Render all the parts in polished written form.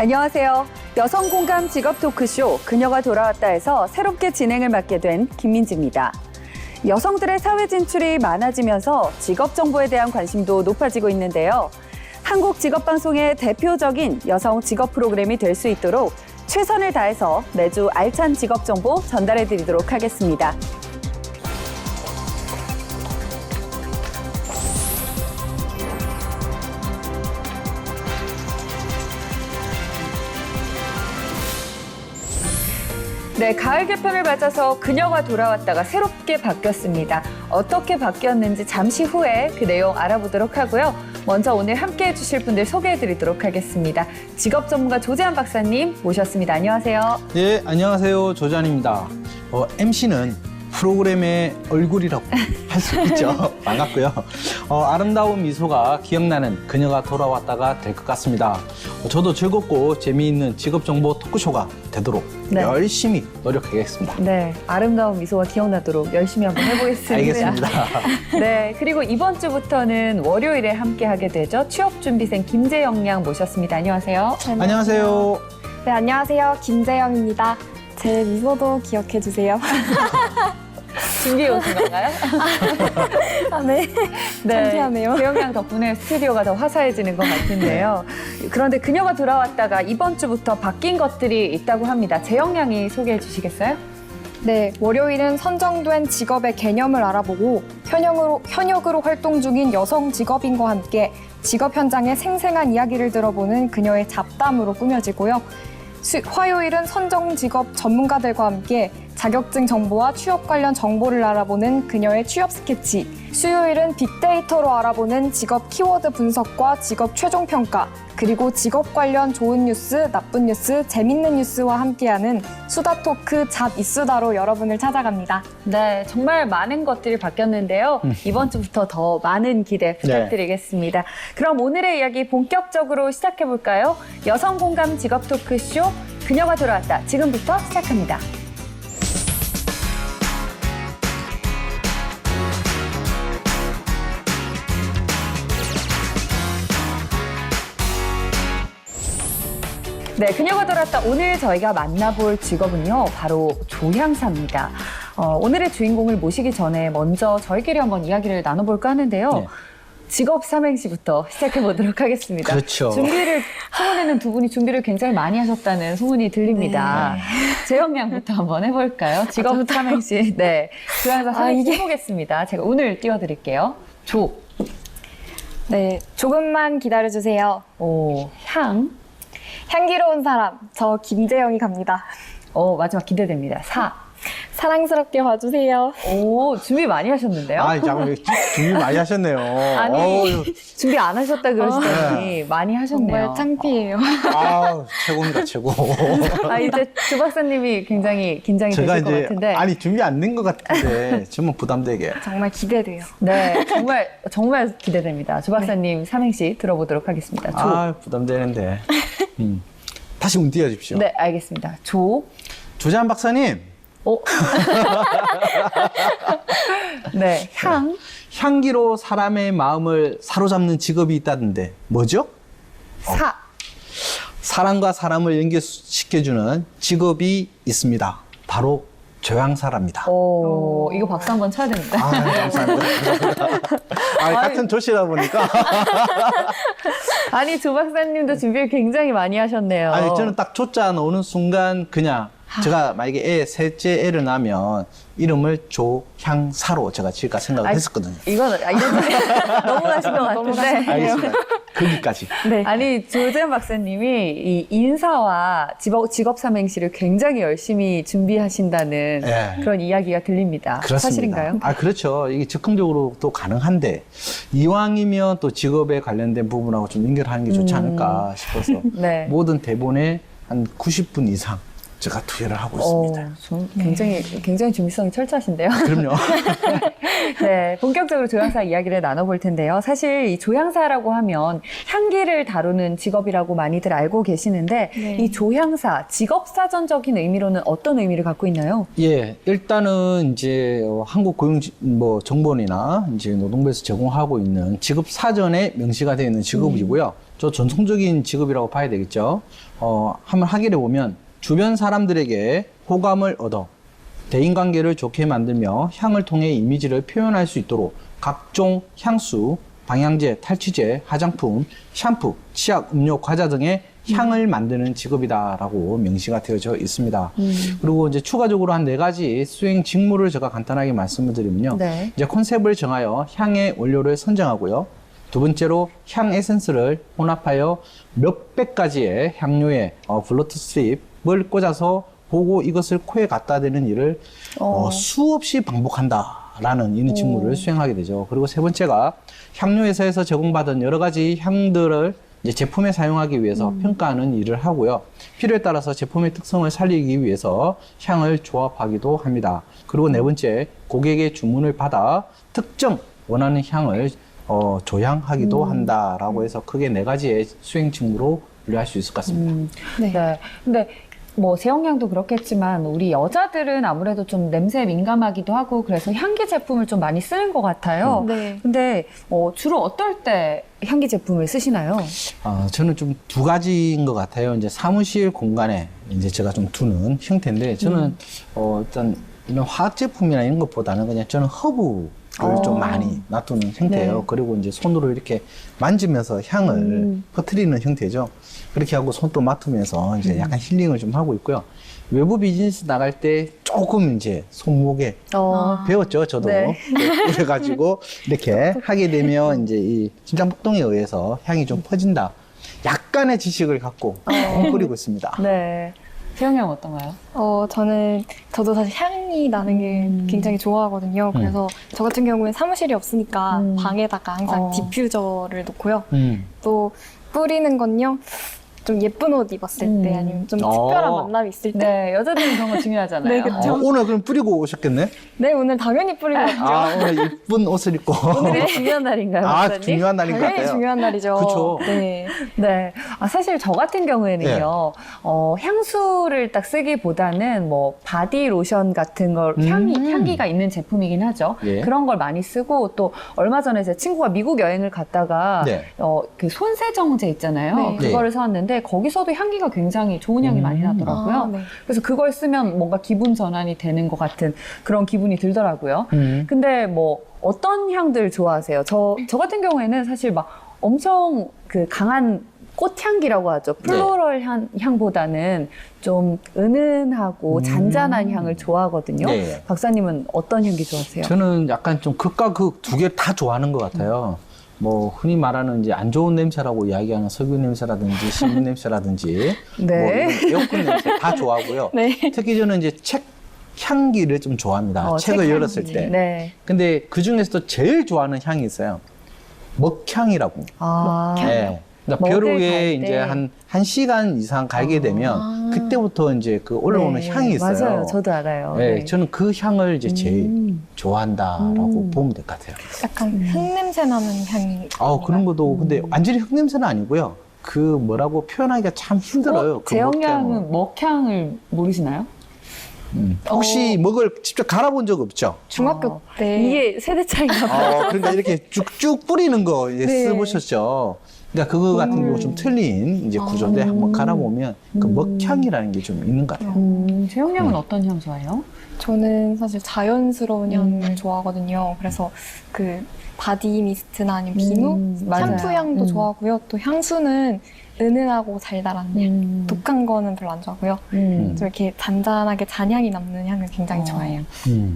안녕하세요. 여성 공감 직업 토크쇼 그녀가 돌아왔다에서 새롭게 진행을 맡게 된 김민지입니다. 여성들의 사회 진출이 많아지면서 직업 정보에 대한 관심도 높아지고 있는데요. 한국 직업방송의 대표적인 여성 직업 프로그램이 될 수 있도록 최선을 다해서 매주 알찬 직업 정보 전달해 드리도록 하겠습니다. 네, 가을 개편을 맞아서 그녀가 돌아왔다가 새롭게 바뀌었습니다. 어떻게 바뀌었는지 잠시 후에 그 내용 알아보도록 하고요. 먼저 오늘 함께해 주실 분들 소개해 드리도록 하겠습니다. 직업 전문가 조재한 박사님 모셨습니다. 안녕하세요. 네, 안녕하세요. 조재한입니다. MC는 프로그램의 얼굴이라고 할 수 있죠. 반갑고요. 아름다운 미소가 기억나는 그녀가 돌아왔다가 될 것 같습니다. 저도 즐겁고 재미있는 직업정보 토크쇼가 되도록 열심히 노력하겠습니다. 네, 아름다운 미소가 기억나도록 열심히 한번 해보겠습니다. 알겠습니다. 네, 그리고 이번 주부터는 월요일에 함께하게 되죠. 취업준비생 김재영 양 모셨습니다. 안녕하세요. 안녕하세요. 네, 안녕하세요. 김재영입니다. 제 미소도 기억해 주세요. 준비해 오신 건가요? 네. 창피하네요. 재영 양 덕분에 스튜디오가 더 화사해지는 것 같은데요. 그런데 그녀가 돌아왔다가 이번 주부터 바뀐 것들이 있다고 합니다. 재영 양이 소개해 주시겠어요? 네, 월요일은 선정된 직업의 개념을 알아보고 현역으로 활동 중인 여성 직업인과 함께 직업 현장의 생생한 이야기를 들어보는 그녀의 잡담으로 꾸며지고요. 화요일은 선정 직업 전문가들과 함께 자격증 정보와 취업 관련 정보를 알아보는 그녀의 취업 스케치. 수요일은 빅데이터로 알아보는 직업 키워드 분석과 직업 최종 평가. 그리고 직업 관련 좋은 뉴스, 나쁜 뉴스, 재밌는 뉴스와 함께하는 수다 토크 잡 이수다로 여러분을 찾아갑니다. 네, 정말 많은 것들이 바뀌었는데요. 이번 주부터 더 많은 기대 부탁드리겠습니다. 그럼 오늘의 이야기 본격적으로 시작해볼까요? 여성 공감 직업 토크쇼 그녀가 돌아왔다. 지금부터 시작합니다. 네, 그녀가 돌아왔다. 오늘 저희가 만나볼 직업은요, 바로 조향사입니다. 오늘의 주인공을 모시기 전에 먼저 저희끼리 한번 이야기를 나눠볼까 하는데요. 네. 직업 삼행시부터 시작해보도록 하겠습니다. 그렇죠. 소문에는 두 분이 준비를 굉장히 많이 하셨다는 소문이 들립니다. 재영 양부터 한번 해볼까요? 직업 삼행시. 네, 조향사 삼행시 해보겠습니다. 제가 오늘 띄워드릴게요. 조. 네, 조금만 기다려주세요. 오, 향. 향기로운 사람, 저 김재영이 갑니다. 마지막 기대됩니다. 사. 사랑스럽게 봐주세요. 오, 준비 많이 하셨는데요? 잠깐 준비 많이 하셨네요. 아니, 준비 안 하셨다 그러시더니 많이 하셨네요. 정말 창피해요. 최고입니다, 최고. 이제 조 박사님이 굉장히 긴장이 되실 것 같은데. 아니, 준비 안 된 것 같은데, 정말 부담되게. 정말 기대돼요. 네, 정말 기대됩니다. 조 박사님 삼행시 들어보도록 하겠습니다. 조. 부담되는데. 다시 문 띄워주십시오. 네, 알겠습니다. 조. 조재한 박사님. 네, 향. 향기로 사람의 마음을 사로잡는 직업이 있다던데 뭐죠? 사. 사람과 사람을 연결시켜주는 직업이 있습니다. 바로 조향사랍니다. 이거 박수 한번 쳐야 됩니다. 감사합니다. 같은 조씨다 보니까. 아니, 조 박사님도 준비를 굉장히 많이 하셨네요. 저는 딱 조자 나오는 순간 그냥 제가 만약에 셋째 애를 낳으면 이름을 조향사로 제가 지을까 생각을 했었거든요. 이건 너무 하신 것 같은데. 알겠습니다. 거기까지. 네. 아니, 조재한 박사님이 이 인사와 직업 삼행시를 굉장히 열심히 준비하신다는 그런 이야기가 들립니다. 그렇습니다. 사실인가요? 그렇죠. 이게 즉흥적으로도 가능한데 이왕이면 또 직업에 관련된 부분하고 좀 연결하는 게 좋지 않을까 싶어서 네. 모든 대본에 한 90분 이상 제가 투여를 하고 있습니다. 굉장히 준비성이 철저하신데요. 그럼요. 네, 본격적으로 조향사 이야기를 나눠볼 텐데요. 사실 이 조향사라고 하면 향기를 다루는 직업이라고 많이들 알고 계시는데 네. 이 조향사 직업사전적인 의미로는 어떤 의미를 갖고 있나요? 예, 일단은 이제 한국 정보원이나 이제 노동부에서 제공하고 있는 직업 사전에 명시가 되어 있는 직업이고요. 저 전통적인 직업이라고 봐야 되겠죠. 한번 하기를 보면 주변 사람들에게 호감을 얻어 대인관계를 좋게 만들며 향을 통해 이미지를 표현할 수 있도록 각종 향수, 방향제, 탈취제, 화장품, 샴푸, 치약, 음료, 과자 등의 향을 만드는 직업이다라고 명시가 되어져 있습니다. 그리고 이제 추가적으로 한 4가지 수행 직무를 제가 간단하게 말씀을 드리면요. 네. 이제 컨셉을 정하여 향의 원료를 선정하고요. 두 번째로 향 에센스를 혼합하여 몇백 가지의 향료에 블루투스 스트립을 꽂아서 보고 이것을 코에 갖다 대는 일을 수없이 반복한다라는 이런 직무를 수행하게 되죠. 그리고 세 번째가 향료회사에서 제공받은 여러 가지 향들을 이제 제품에 사용하기 위해서 평가하는 일을 하고요. 필요에 따라서 제품의 특성을 살리기 위해서 향을 조합하기도 합니다. 그리고 네 번째, 고객의 주문을 받아 특정 원하는 향을 조향하기도 한다라고 해서 크게 4가지의 수행 직무로 분류할 수 있을 것 같습니다. 네. 네. 근데 뭐 제형향도 그렇겠지만 우리 여자들은 아무래도 좀 냄새에 민감하기도 하고 그래서 향기 제품을 좀 많이 쓰는 것 같아요. 네. 근데 주로 어떨 때 향기 제품을 쓰시나요? 저는 좀 2가지인 것 같아요. 이제 사무실 공간에 이제 제가 좀 두는 형태인데 저는 일단 이런 화학 제품이나 이런 것보다는 그냥 저는 허브를 좀 많이 놔두는 형태예요. 네. 그리고 이제 손으로 이렇게 만지면서 향을 퍼뜨리는 형태죠. 그렇게 하고 손도 맡으면서 이제 약간 힐링을 좀 하고 있고요. 외부 비즈니스 나갈 때 조금 이제 손목에 배웠죠, 저도. 네. 그래가지고 이렇게 하게 되면 이제 이 심장폭동에 의해서 향이 좀 퍼진다. 약간의 지식을 갖고 뿌리고 있습니다. 네. 제형향 어떤가요? 저도 사실 향이 나는 게 굉장히 좋아하거든요. 그래서 저 같은 경우는 사무실이 없으니까 방에다가 항상 디퓨저를 놓고요. 또 뿌리는 건요. 좀 예쁜 옷 입었을 때 아니면 좀 특별한 만남이 있을 때. 네, 여자들은 그런 거 중요하잖아요. 네, 그쵸. 오늘 그럼 뿌리고 오셨겠네? 네, 오늘 당연히 뿌리고 왔죠. 오늘 예쁜 옷을 입고. 오늘이 중요한 날인가요, 박사님? 중요한 날인 것 당연히 같아요. 중요한 날이죠. 그쵸. 네. 네. 사실 저 같은 경우에는요, 향수를 딱 쓰기보다는 뭐 바디 로션 같은 걸 향기가 있는 제품이긴 하죠. 예. 그런 걸 많이 쓰고 또 얼마 전에 제 친구가 미국 여행을 갔다가 네. 그 손세정제 있잖아요. 네. 그거를 사왔는데 거기서도 향기가 굉장히 좋은 향이 많이 나더라고요. 아, 네. 그래서 그걸 쓰면 뭔가 기분 전환이 되는 것 같은 그런 기분이 들더라고요. 근데 뭐 어떤 향들 좋아하세요? 저 같은 경우에는 사실 막 엄청 그 강한 꽃향기라고 하죠. 플로럴 향보다는 좀 은은하고 잔잔한 향을 좋아하거든요. 네. 박사님은 어떤 향기 좋아하세요? 저는 약간 좀 극과 극 2개 다 좋아하는 것 같아요. 뭐 흔히 말하는 이제 안 좋은 냄새라고 이야기하는 석유 냄새라든지 신문 냄새라든지 네. 뭐 에어컨 냄새 다 좋아하고요. 네. 특히 저는 이제 책 향기를 좀 좋아합니다. 책을 책 열었을 향기. 때. 네. 근데 그 중에서도 제일 좋아하는 향이 있어요. 먹향이라고. 네. 그러니까 먹을 벼룩에 갈 이제 때. 한 1시간 이상 갈게 되면 그때부터 이제 그 올라오는 네, 향이 있어요. 맞아요. 저도 알아요. 네, 저는 그 향을 이제 제일 좋아한다라고 보면 될 것 같아요. 약간 흙냄새 나는 향이. 그런 것도 근데 완전히 흙냄새는 아니고요. 그 뭐라고 표현하기가 참 힘들어요. 그 제형향은 먹향을 모르시나요? 혹시 먹을 직접 갈아본 적 없죠? 중학교 때. 이게 세대 차이가 봐요. 그러니까 이렇게 쭉쭉 뿌리는 거 이제 네. 써보셨죠? 그러니까 그거 같은 경우 좀 틀린 이제 구조인데 한번 갈아보면 그 먹향이라는 게 좀 있는 것 같아요. 제형향은 어떤 향 좋아해요? 저는 사실 자연스러운 향을 좋아하거든요. 그래서 그 바디 미스트나 아니면 비누, 맞아요. 샴푸 향도 좋아하고요. 또 향수는 은은하고 달달한 향. 독한 거는 별로 안 좋아하고요. 좀 이렇게 잔잔하게 잔향이 남는 향을 굉장히 좋아해요.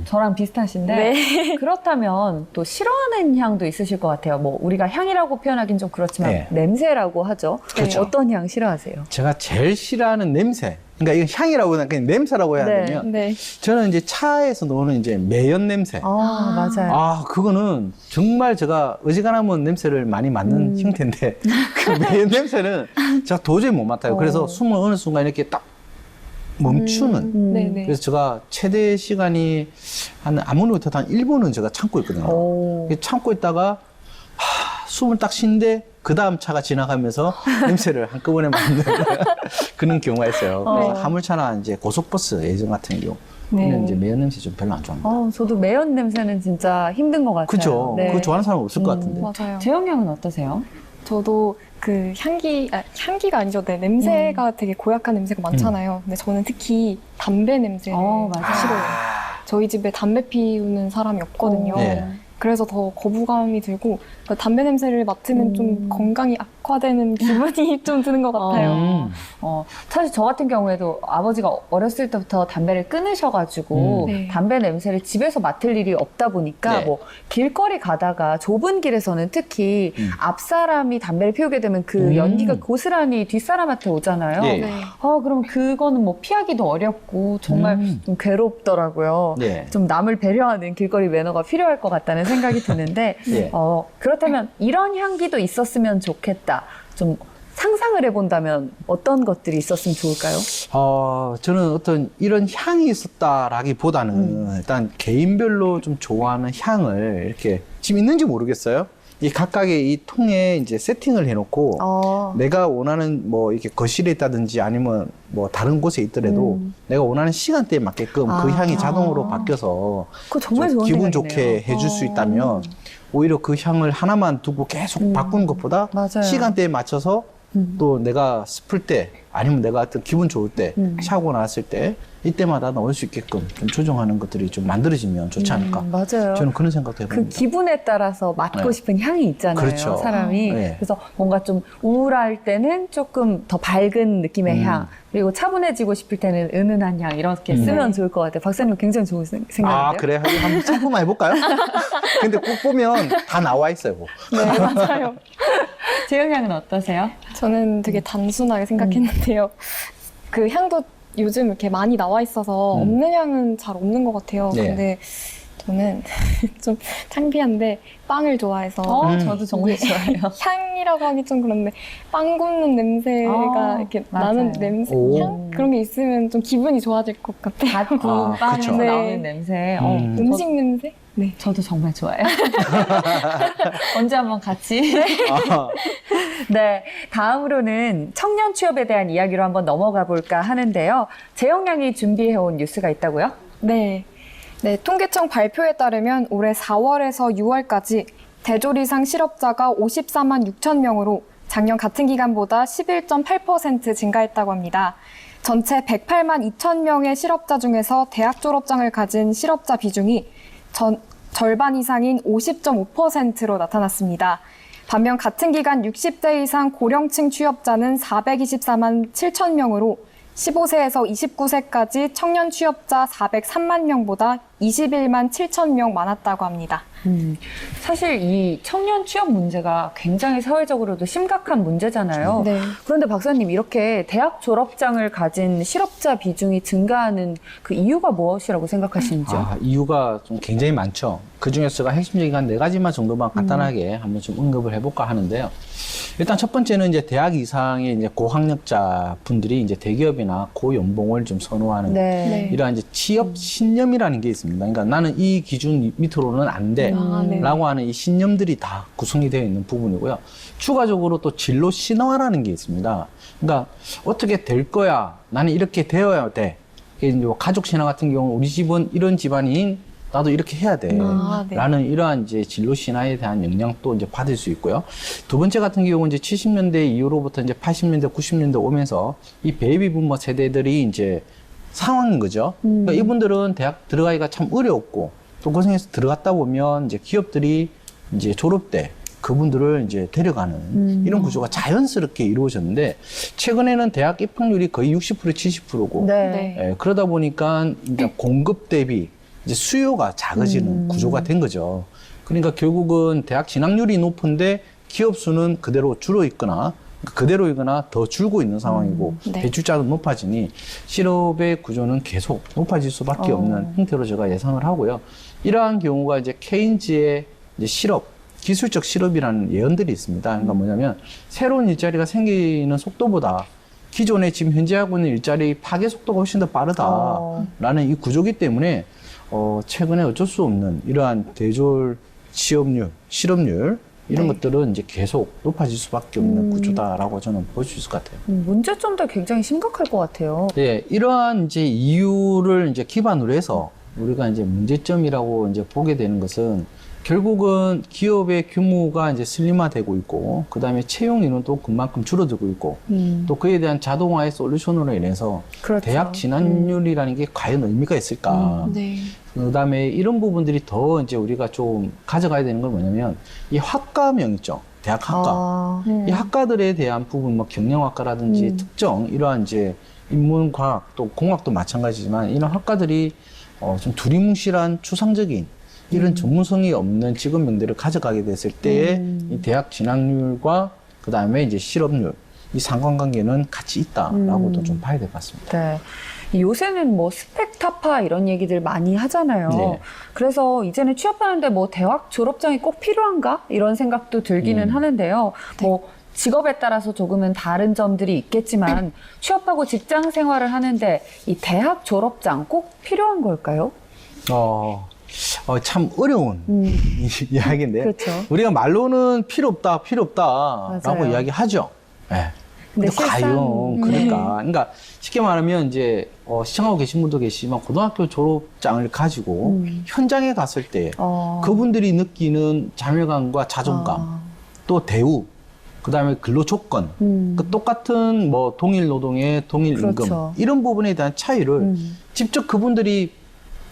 저랑 비슷하신데 네. 그렇다면 또 싫어하는 향도 있으실 것 같아요. 뭐 우리가 향이라고 표현하긴 좀 그렇지만 네. 냄새라고 하죠. 그렇죠. 어떤 향 싫어하세요? 제가 제일 싫어하는 냄새. 그러니까 이건 향이라고 하나 그냥 냄새라고 해야 네. 되면 네. 저는 이제 차에서 나오는 이제 매연 냄새. 맞아요. 그거는 정말 제가 어지간하면 냄새를 많이 맡는 형태인데, 그 매연 냄새는 제가 도저히 못 맡아요. 그래서 숨을 어느 순간 이렇게 딱 멈추는. 네네. 그래서 제가 최대 시간이 아무리 못해도 한 1분은 제가 참고 있거든요. 오. 참고 있다가 숨을 딱 쉬는데 그 다음 차가 지나가면서 냄새를 한꺼번에 맡는 그런 경우가 있어요. 그래서 화물차나 이제 고속버스 예전 같은 경우는 이제 매연 냄새 좀 별로 안 좋아합니다. 저도 매연 냄새는 진짜 힘든 것 같아요. 그죠? 네. 그거 좋아하는 사람 없을 것 같은데. 맞아요. 재영 양은 어떠세요? 저도 그 향기가 아니죠. 네, 냄새가 되게 고약한 냄새가 많잖아요. 근데 저는 특히 담배 냄새를 맞아요. 싫어요. 저희 집에 담배 피우는 사람이 없거든요. 네. 그래서 더 거부감이 들고 그러니까 담배 냄새를 맡으면 좀 건강이 악화되는 기분이 좀 드는 것 같아요. 사실 저 같은 경우에도 아버지가 어렸을 때부터 담배를 끊으셔가지고 네. 담배 냄새를 집에서 맡을 일이 없다 보니까 네. 뭐 길거리 가다가 좁은 길에서는 특히 앞 사람이 담배를 피우게 되면 그 연기가 고스란히 뒷 사람한테 오잖아요. 예. 네. 그럼 그거는 뭐 피하기도 어렵고 정말 좀 괴롭더라고요. 네. 좀 남을 배려하는 길거리 매너가 필요할 것 같다는 생각이 드는데 예. 그렇다면 이런 향기도 있었으면 좋겠다. 좀 상상을 해본다면 어떤 것들이 있었으면 좋을까요? 저는 어떤 이런 향이 있었다라기보다는 일단 개인별로 좀 좋아하는 향을 이렇게 지금 있는지 모르겠어요. 이 각각의 이 통에 이제 세팅을 해놓고 내가 원하는 뭐 이렇게 거실에 있다든지 아니면 뭐 다른 곳에 있더라도 내가 원하는 시간대에 맞게끔 그 향이 자동으로 바뀌어서 그거 정말 좀 좋은 기분 생각이네요. 좋게 해줄 수 있다면 오히려 그 향을 하나만 두고 계속 바꾸는 것보다 맞아요. 시간대에 맞춰서 또 내가 슬플 때 아니면 내가 어떤 기분 좋을 때 샤고 나왔을 때 이때마다 넣을 수 있게끔 좀 조정하는 것들이 좀 만들어지면 좋지 않을까. 맞아요. 저는 그런 생각도 그 해봅니다. 기분에 따라서 맡고 네. 싶은 향이 있잖아요, 그렇죠. 사람이. 네. 그래서 뭔가 좀 우울할 때는 조금 더 밝은 느낌의 향, 그리고 차분해지고 싶을 때는 은은한 향 이렇게 쓰면 좋을 것 같아요. 박사님 굉장히 좋은 생각인데요. 아, 그래? 한번 참고만 해볼까요? 근데 꼭 보면 다 나와 있어요. 뭐. 네, 맞아요. 재영 양은 어떠세요? 저는 되게 단순하게 생각했는데요. 그 향도 요즘 이렇게 많이 나와 있어서 없는 향은 잘 없는 것 같아요. 네. 근데 저는 좀 창피한데 빵을 좋아해서 저도 정말 좋아해요. 향이라고 하기 좀 그런데 빵 굽는 냄새가 이렇게 맞아요. 나는 냄새, 오. 향 그런 게 있으면 좀 기분이 좋아질 것 같아요. 갓 구운 빵에서 그쵸. 네. 나오는 냄새. 음식 냄새? 네. 저도 정말 좋아해요. 언제 한번 같이. 아, 네, 다음으로는 청년 취업에 대한 이야기로 한번 넘어가 볼까 하는데요. 재영 양이 준비해온 뉴스가 있다고요? 네. 네, 통계청 발표에 따르면 올해 4월에서 6월까지 대졸 이상 실업자가 54만 6천 명으로 작년 같은 기간보다 11.8% 증가했다고 합니다. 전체 108만 2천 명의 실업자 중에서 대학 졸업장을 가진 실업자 비중이 절반 이상인 50.5%로 나타났습니다. 반면 같은 기간 60대 이상 고령층 취업자는 424만 7천 명으로 15세에서 29세까지 청년 취업자 403만 명보다 21만 7천 명 많았다고 합니다. 사실 이 청년 취업 문제가 굉장히 사회적으로도 심각한 문제잖아요. 네. 그런데 박사님, 이렇게 대학 졸업장을 가진 실업자 비중이 증가하는 그 이유가 무엇이라고 생각하시는지요? 이유가 좀 굉장히 많죠. 그 중에서 제가 핵심적인 한 4가지만 정도만 간단하게 한번 좀 언급을 해볼까 하는데요. 일단 첫 번째는 이제 대학 이상의 이제 고학력자 분들이 이제 대기업이나 고연봉을 좀 선호하는 네. 이러한 이제 취업 신념이라는 게 있습니다. 그러니까 나는 이 기준 밑으로는 안 돼. 네. 라고 하는 이 신념들이 다 구성이 되어 있는 부분이고요. 추가적으로 또 진로 신화라는 게 있습니다. 그러니까 어떻게 될 거야. 나는 이렇게 되어야 돼. 이제 가족 신화 같은 경우 우리 집은 이런 집안인 나도 이렇게 해야 돼. 네. 라는 이러한 이제 진로 신화에 대한 영향도 이제 받을 수 있고요. 두 번째 같은 경우는 이제 70년대 이후로부터 이제 80년대, 90년대 오면서 이 베이비 부머 세대들이 이제 상황인 거죠. 그러니까 이분들은 대학 들어가기가 참 어려웠고 또 고생해서 들어갔다 보면 이제 기업들이 이제 졸업 때 그분들을 이제 데려가는 이런 구조가 자연스럽게 이루어졌는데 최근에는 대학 입학률이 거의 60% 70%고 네. 그러다 보니까 이제 공급 대비 이제 수요가 작아지는 구조가 된 거죠. 그러니까 결국은 대학 진학률이 높은데 기업 수는 그대로 줄어있거나 그대로이거나 더 줄고 있는 상황이고 네. 대출자도 높아지니 실업의 구조는 계속 높아질 수밖에 없는 형태로 제가 예상을 하고요. 이러한 경우가 이제 케인즈의 이제 실업, 기술적 실업이라는 예언들이 있습니다. 그러니까 뭐냐면 새로운 일자리가 생기는 속도보다 기존에 지금 현재 하고 있는 일자리 파괴 속도가 훨씬 더 빠르다라는 이 구조기 때문에 최근에 어쩔 수 없는 이러한 대졸 취업률, 실업률 이런 것들은 이제 계속 높아질 수밖에 없는 구조다라고 저는 볼 수 있을 것 같아요. 문제점도 굉장히 심각할 것 같아요. 네, 이러한 이제 이유를 이제 기반으로 해서 우리가 이제 문제점이라고 이제 보게 되는 것은 결국은 기업의 규모가 이제 슬림화되고 있고, 그 다음에 채용 인원도 그만큼 줄어들고 있고, 또 그에 대한 자동화의 솔루션으로 인해서 그렇죠. 대학 진학률이라는 게 과연 의미가 있을까? 네. 그 다음에 이런 부분들이 더 이제 우리가 좀 가져가야 되는 건 뭐냐면, 이 학과명 있죠. 대학 학과. 이 학과들에 대한 부분, 뭐 경영학과라든지 특정 이러한 이제 인문과학 또 공학도 마찬가지지만 이런 학과들이 좀 두리뭉실한 추상적인 이런 전문성이 없는 직업명들을 가져가게 됐을 때에 이 대학 진학률과 그 다음에 이제 실업률 이 상관관계는 같이 있다라고도 좀 봐야 될 것 같습니다. 네. 요새는 뭐 스펙 타파 이런 얘기들 많이 하잖아요. 네. 그래서 이제는 취업하는데 뭐 대학 졸업장이 꼭 필요한가? 이런 생각도 들기는 하는데요. 뭐 직업에 따라서 조금은 다른 점들이 있겠지만 취업하고 직장 생활을 하는데 이 대학 졸업장 꼭 필요한 걸까요? 참 어려운 이야기인데 그렇죠. 우리가 말로는 필요 없다라고 맞아요. 이야기하죠. 네. 근데 근데 과연 그러니까 쉽게 말하면 이제 시청하고 계신 분도 계시지만 고등학교 졸업장을 가지고 현장에 갔을 때 그분들이 느끼는 자멸감과 자존감 또 대우 그다음에 근로 조건 그 똑같은 뭐 동일 노동의 동일 그렇죠. 임금 이런 부분에 대한 차이를 직접 그분들이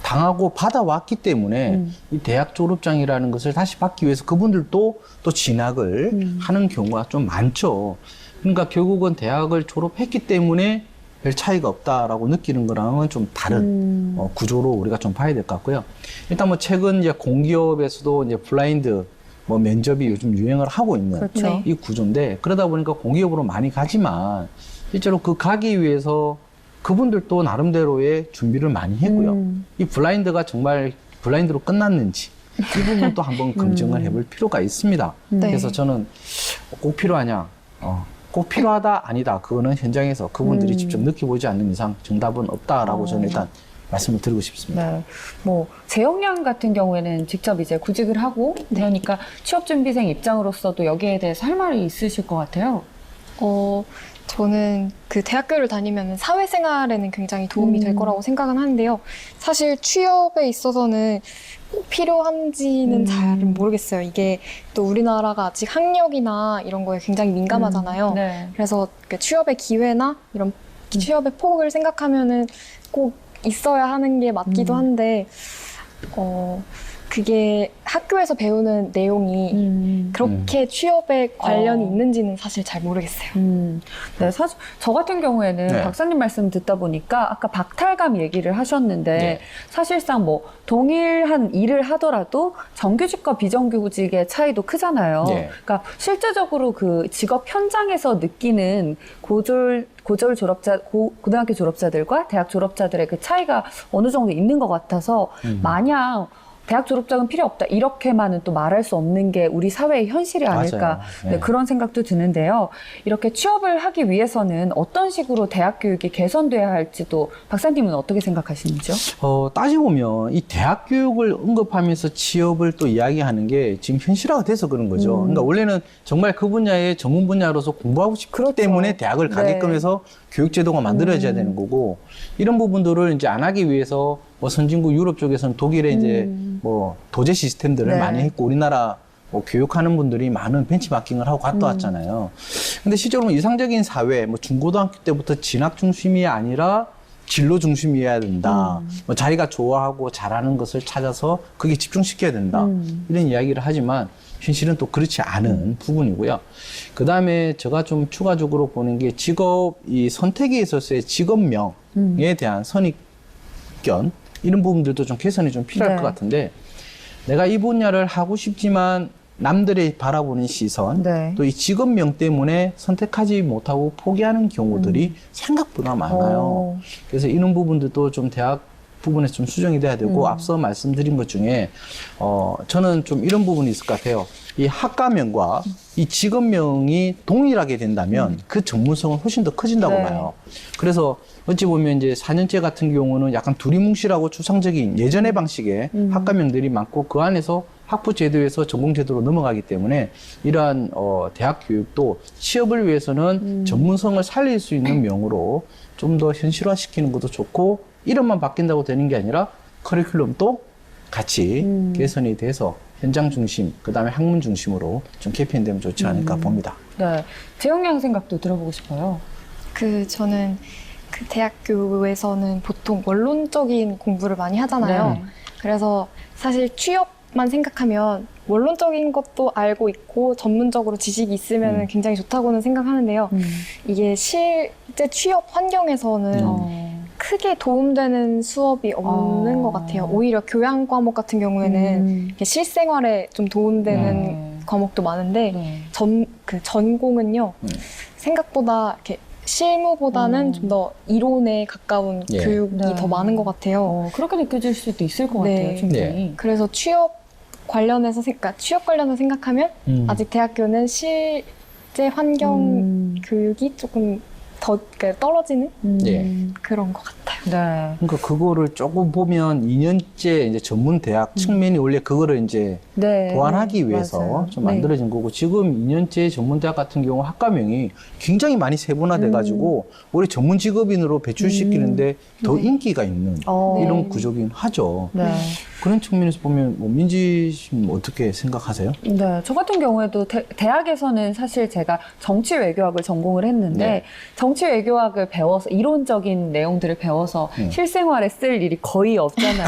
당하고 받아왔기 때문에 이 대학 졸업장이라는 것을 다시 받기 위해서 그분들도 또 진학을 하는 경우가 좀 많죠. 그러니까 결국은 대학을 졸업했기 때문에 별 차이가 없다라고 느끼는 거랑은 좀 다른 구조로 우리가 좀 봐야 될 것 같고요. 일단 뭐 최근 이제 공기업에서도 이제 블라인드 뭐 면접이 요즘 유행을 하고 있는 그렇죠. 이 구조인데 그러다 보니까 공기업으로 많이 가지만 실제로 그 가기 위해서 그분들도 나름대로의 준비를 많이 했고요. 이 블라인드가 정말 블라인드로 끝났는지 이 부분도 한번 검증을 해볼 필요가 있습니다. 네. 그래서 저는 꼭 필요하냐? 꼭 필요하다 아니다. 그거는 현장에서 그분들이 직접 느껴보지 않는 이상 정답은 없다라고 저는 일단 말씀을 드리고 싶습니다. 네. 뭐 재영양 같은 경우에는 직접 이제 구직을 하고 그러니까 취업준비생 입장으로서도 여기에 대해서 할 말이 있으실 것 같아요. 저는 그 대학교를 다니면 사회생활에는 굉장히 도움이 될 거라고 생각은 하는데요. 사실 취업에 있어서는 꼭 필요한지는 잘은 모르겠어요. 이게 또 우리나라가 아직 학력이나 이런 거에 굉장히 민감하잖아요. 네. 그래서 그 취업의 기회나 이런 취업의 폭을 생각하면은 꼭 있어야 하는 게 맞기도 한데, 그게 학교에서 배우는 내용이 그렇게 취업에 관련이 있는지는 사실 잘 모르겠어요. 네, 사실 저 같은 경우에는 네. 박사님 말씀 듣다 보니까 아까 박탈감 얘기를 하셨는데 네. 사실상 뭐 동일한 일을 하더라도 정규직과 비정규직의 차이도 크잖아요. 네. 그러니까 실제적으로 그 직업 현장에서 느끼는 고졸 졸업자, 고등학교 졸업자들과 대학 졸업자들의 그 차이가 어느 정도 있는 것 같아서 마냥 대학 졸업장은 필요 없다 이렇게만은 또 말할 수 없는 게 우리 사회의 현실이 아닐까 맞아요. 네. 네, 그런 생각도 드는데요. 이렇게 취업을 하기 위해서는 어떤 식으로 대학 교육이 개선돼야 할지도 박사님은 어떻게 생각하시는지요? 따지고 보면 이 대학 교육을 언급하면서 취업을 또 이야기하는 게 지금 현실화가 돼서 그런 거죠. 그러니까 원래는 정말 그 분야의 전문 분야로서 공부하고 싶기 그렇죠. 때문에 대학을 가게끔 네. 해서 교육제도가 만들어져야 되는 거고 이런 부분들을 이제 안 하기 위해서 뭐 선진국 유럽 쪽에서는 독일에 이제 뭐 도제 시스템들을 네. 많이 했고 우리나라 뭐 교육하는 분들이 많은 벤치마킹을 하고 갔다 왔잖아요. 근데 실제로 이상적인 사회, 뭐 중고등학교 때부터 진학 중심이 아니라 진로 중심이어야 된다. 뭐 자기가 좋아하고 잘하는 것을 찾아서 그게 집중시켜야 된다. 이런 이야기를 하지만 현실은 또 그렇지 않은 부분이고요. 그 다음에 제가 좀 추가적으로 보는 게 직업, 이 선택에 있어서의 직업명에 대한 선입견, 이런 부분들도 좀 개선이 좀 필요할 네. 것 같은데 내가 이 분야를 하고 싶지만 남들이 바라보는 시선 네. 또 이 직업명 때문에 선택하지 못하고 포기하는 경우들이 생각보다 많아요. 그래서 이런 부분들도 좀 대학 부분에서 좀 수정이 돼야 되고 앞서 말씀드린 것 중에 저는 좀 이런 부분이 있을 것 같아요. 이 학과명과 이 직업명이 동일하게 된다면 그 전문성은 훨씬 더 커진다고 네. 봐요. 그래서 어찌 보면 이제 4년제 같은 경우는 약간 두리뭉실하고 추상적인 예전의 방식의 학과명들이 많고 그 안에서 학부 제도에서 전공 제도로 넘어가기 때문에 이러한 대학 교육도 취업을 위해서는 전문성을 살릴 수 있는 명으로 좀 더 현실화시키는 것도 좋고 이름만 바뀐다고 되는 게 아니라 커리큘럼도 같이 개선이 돼서 현장 중심, 그다음에 학문 중심으로 좀 개편되면 좋지 않을까 봅니다. 네. 재영 양 생각도 들어보고 싶어요. 저는 그 대학교에서는 보통 원론적인 공부를 많이 하잖아요. 네. 그래서 사실 취업만 생각하면 원론적인 것도 알고 있고 전문적으로 지식이 있으면 굉장히 좋다고는 생각하는데요. 이게 실제 취업 환경에서는 크게 도움되는 수업이 없는 것 같아요. 오히려 교양 과목 같은 경우에는 이렇게 실생활에 좀 도움되는 과목도 많은데 네. 전공은요 생각보다 이렇게 실무보다는 좀 더 이론에 가까운 예. 교육이 네. 더 많은 것 같아요. 그렇게 느껴질 수도 있을 것 네. 같아요, 충분히. 네. 그래서 취업 관련해서 생각하면 아직 대학교는 실제 환경 교육이 조금 더 떨어지는 예. 그런 것 같아요. 네. 그러니까 그거를 조금 보면 2년제 이제 전문 대학 측면이 원래 그거를 이제 네. 보완하기 위해서 맞아요. 좀 만들어진 거고 지금 2년제 전문 대학 같은 경우 학과명이 굉장히 많이 세분화돼 가지고 우리 전문 직업인으로 배출시키는데 더 인기가 있는 이런 네. 구조긴 하죠. 네. 그런 측면에서 보면 뭐 민지 씨는 어떻게 생각하세요? 네, 저 같은 경우에도 대학에서는 사실 제가 정치 외교학을 전공을 했는데 네. 정치 외교학을 배워서 이론적인 내용들을 배워서 실생활에 쓸 일이 거의 없잖아요.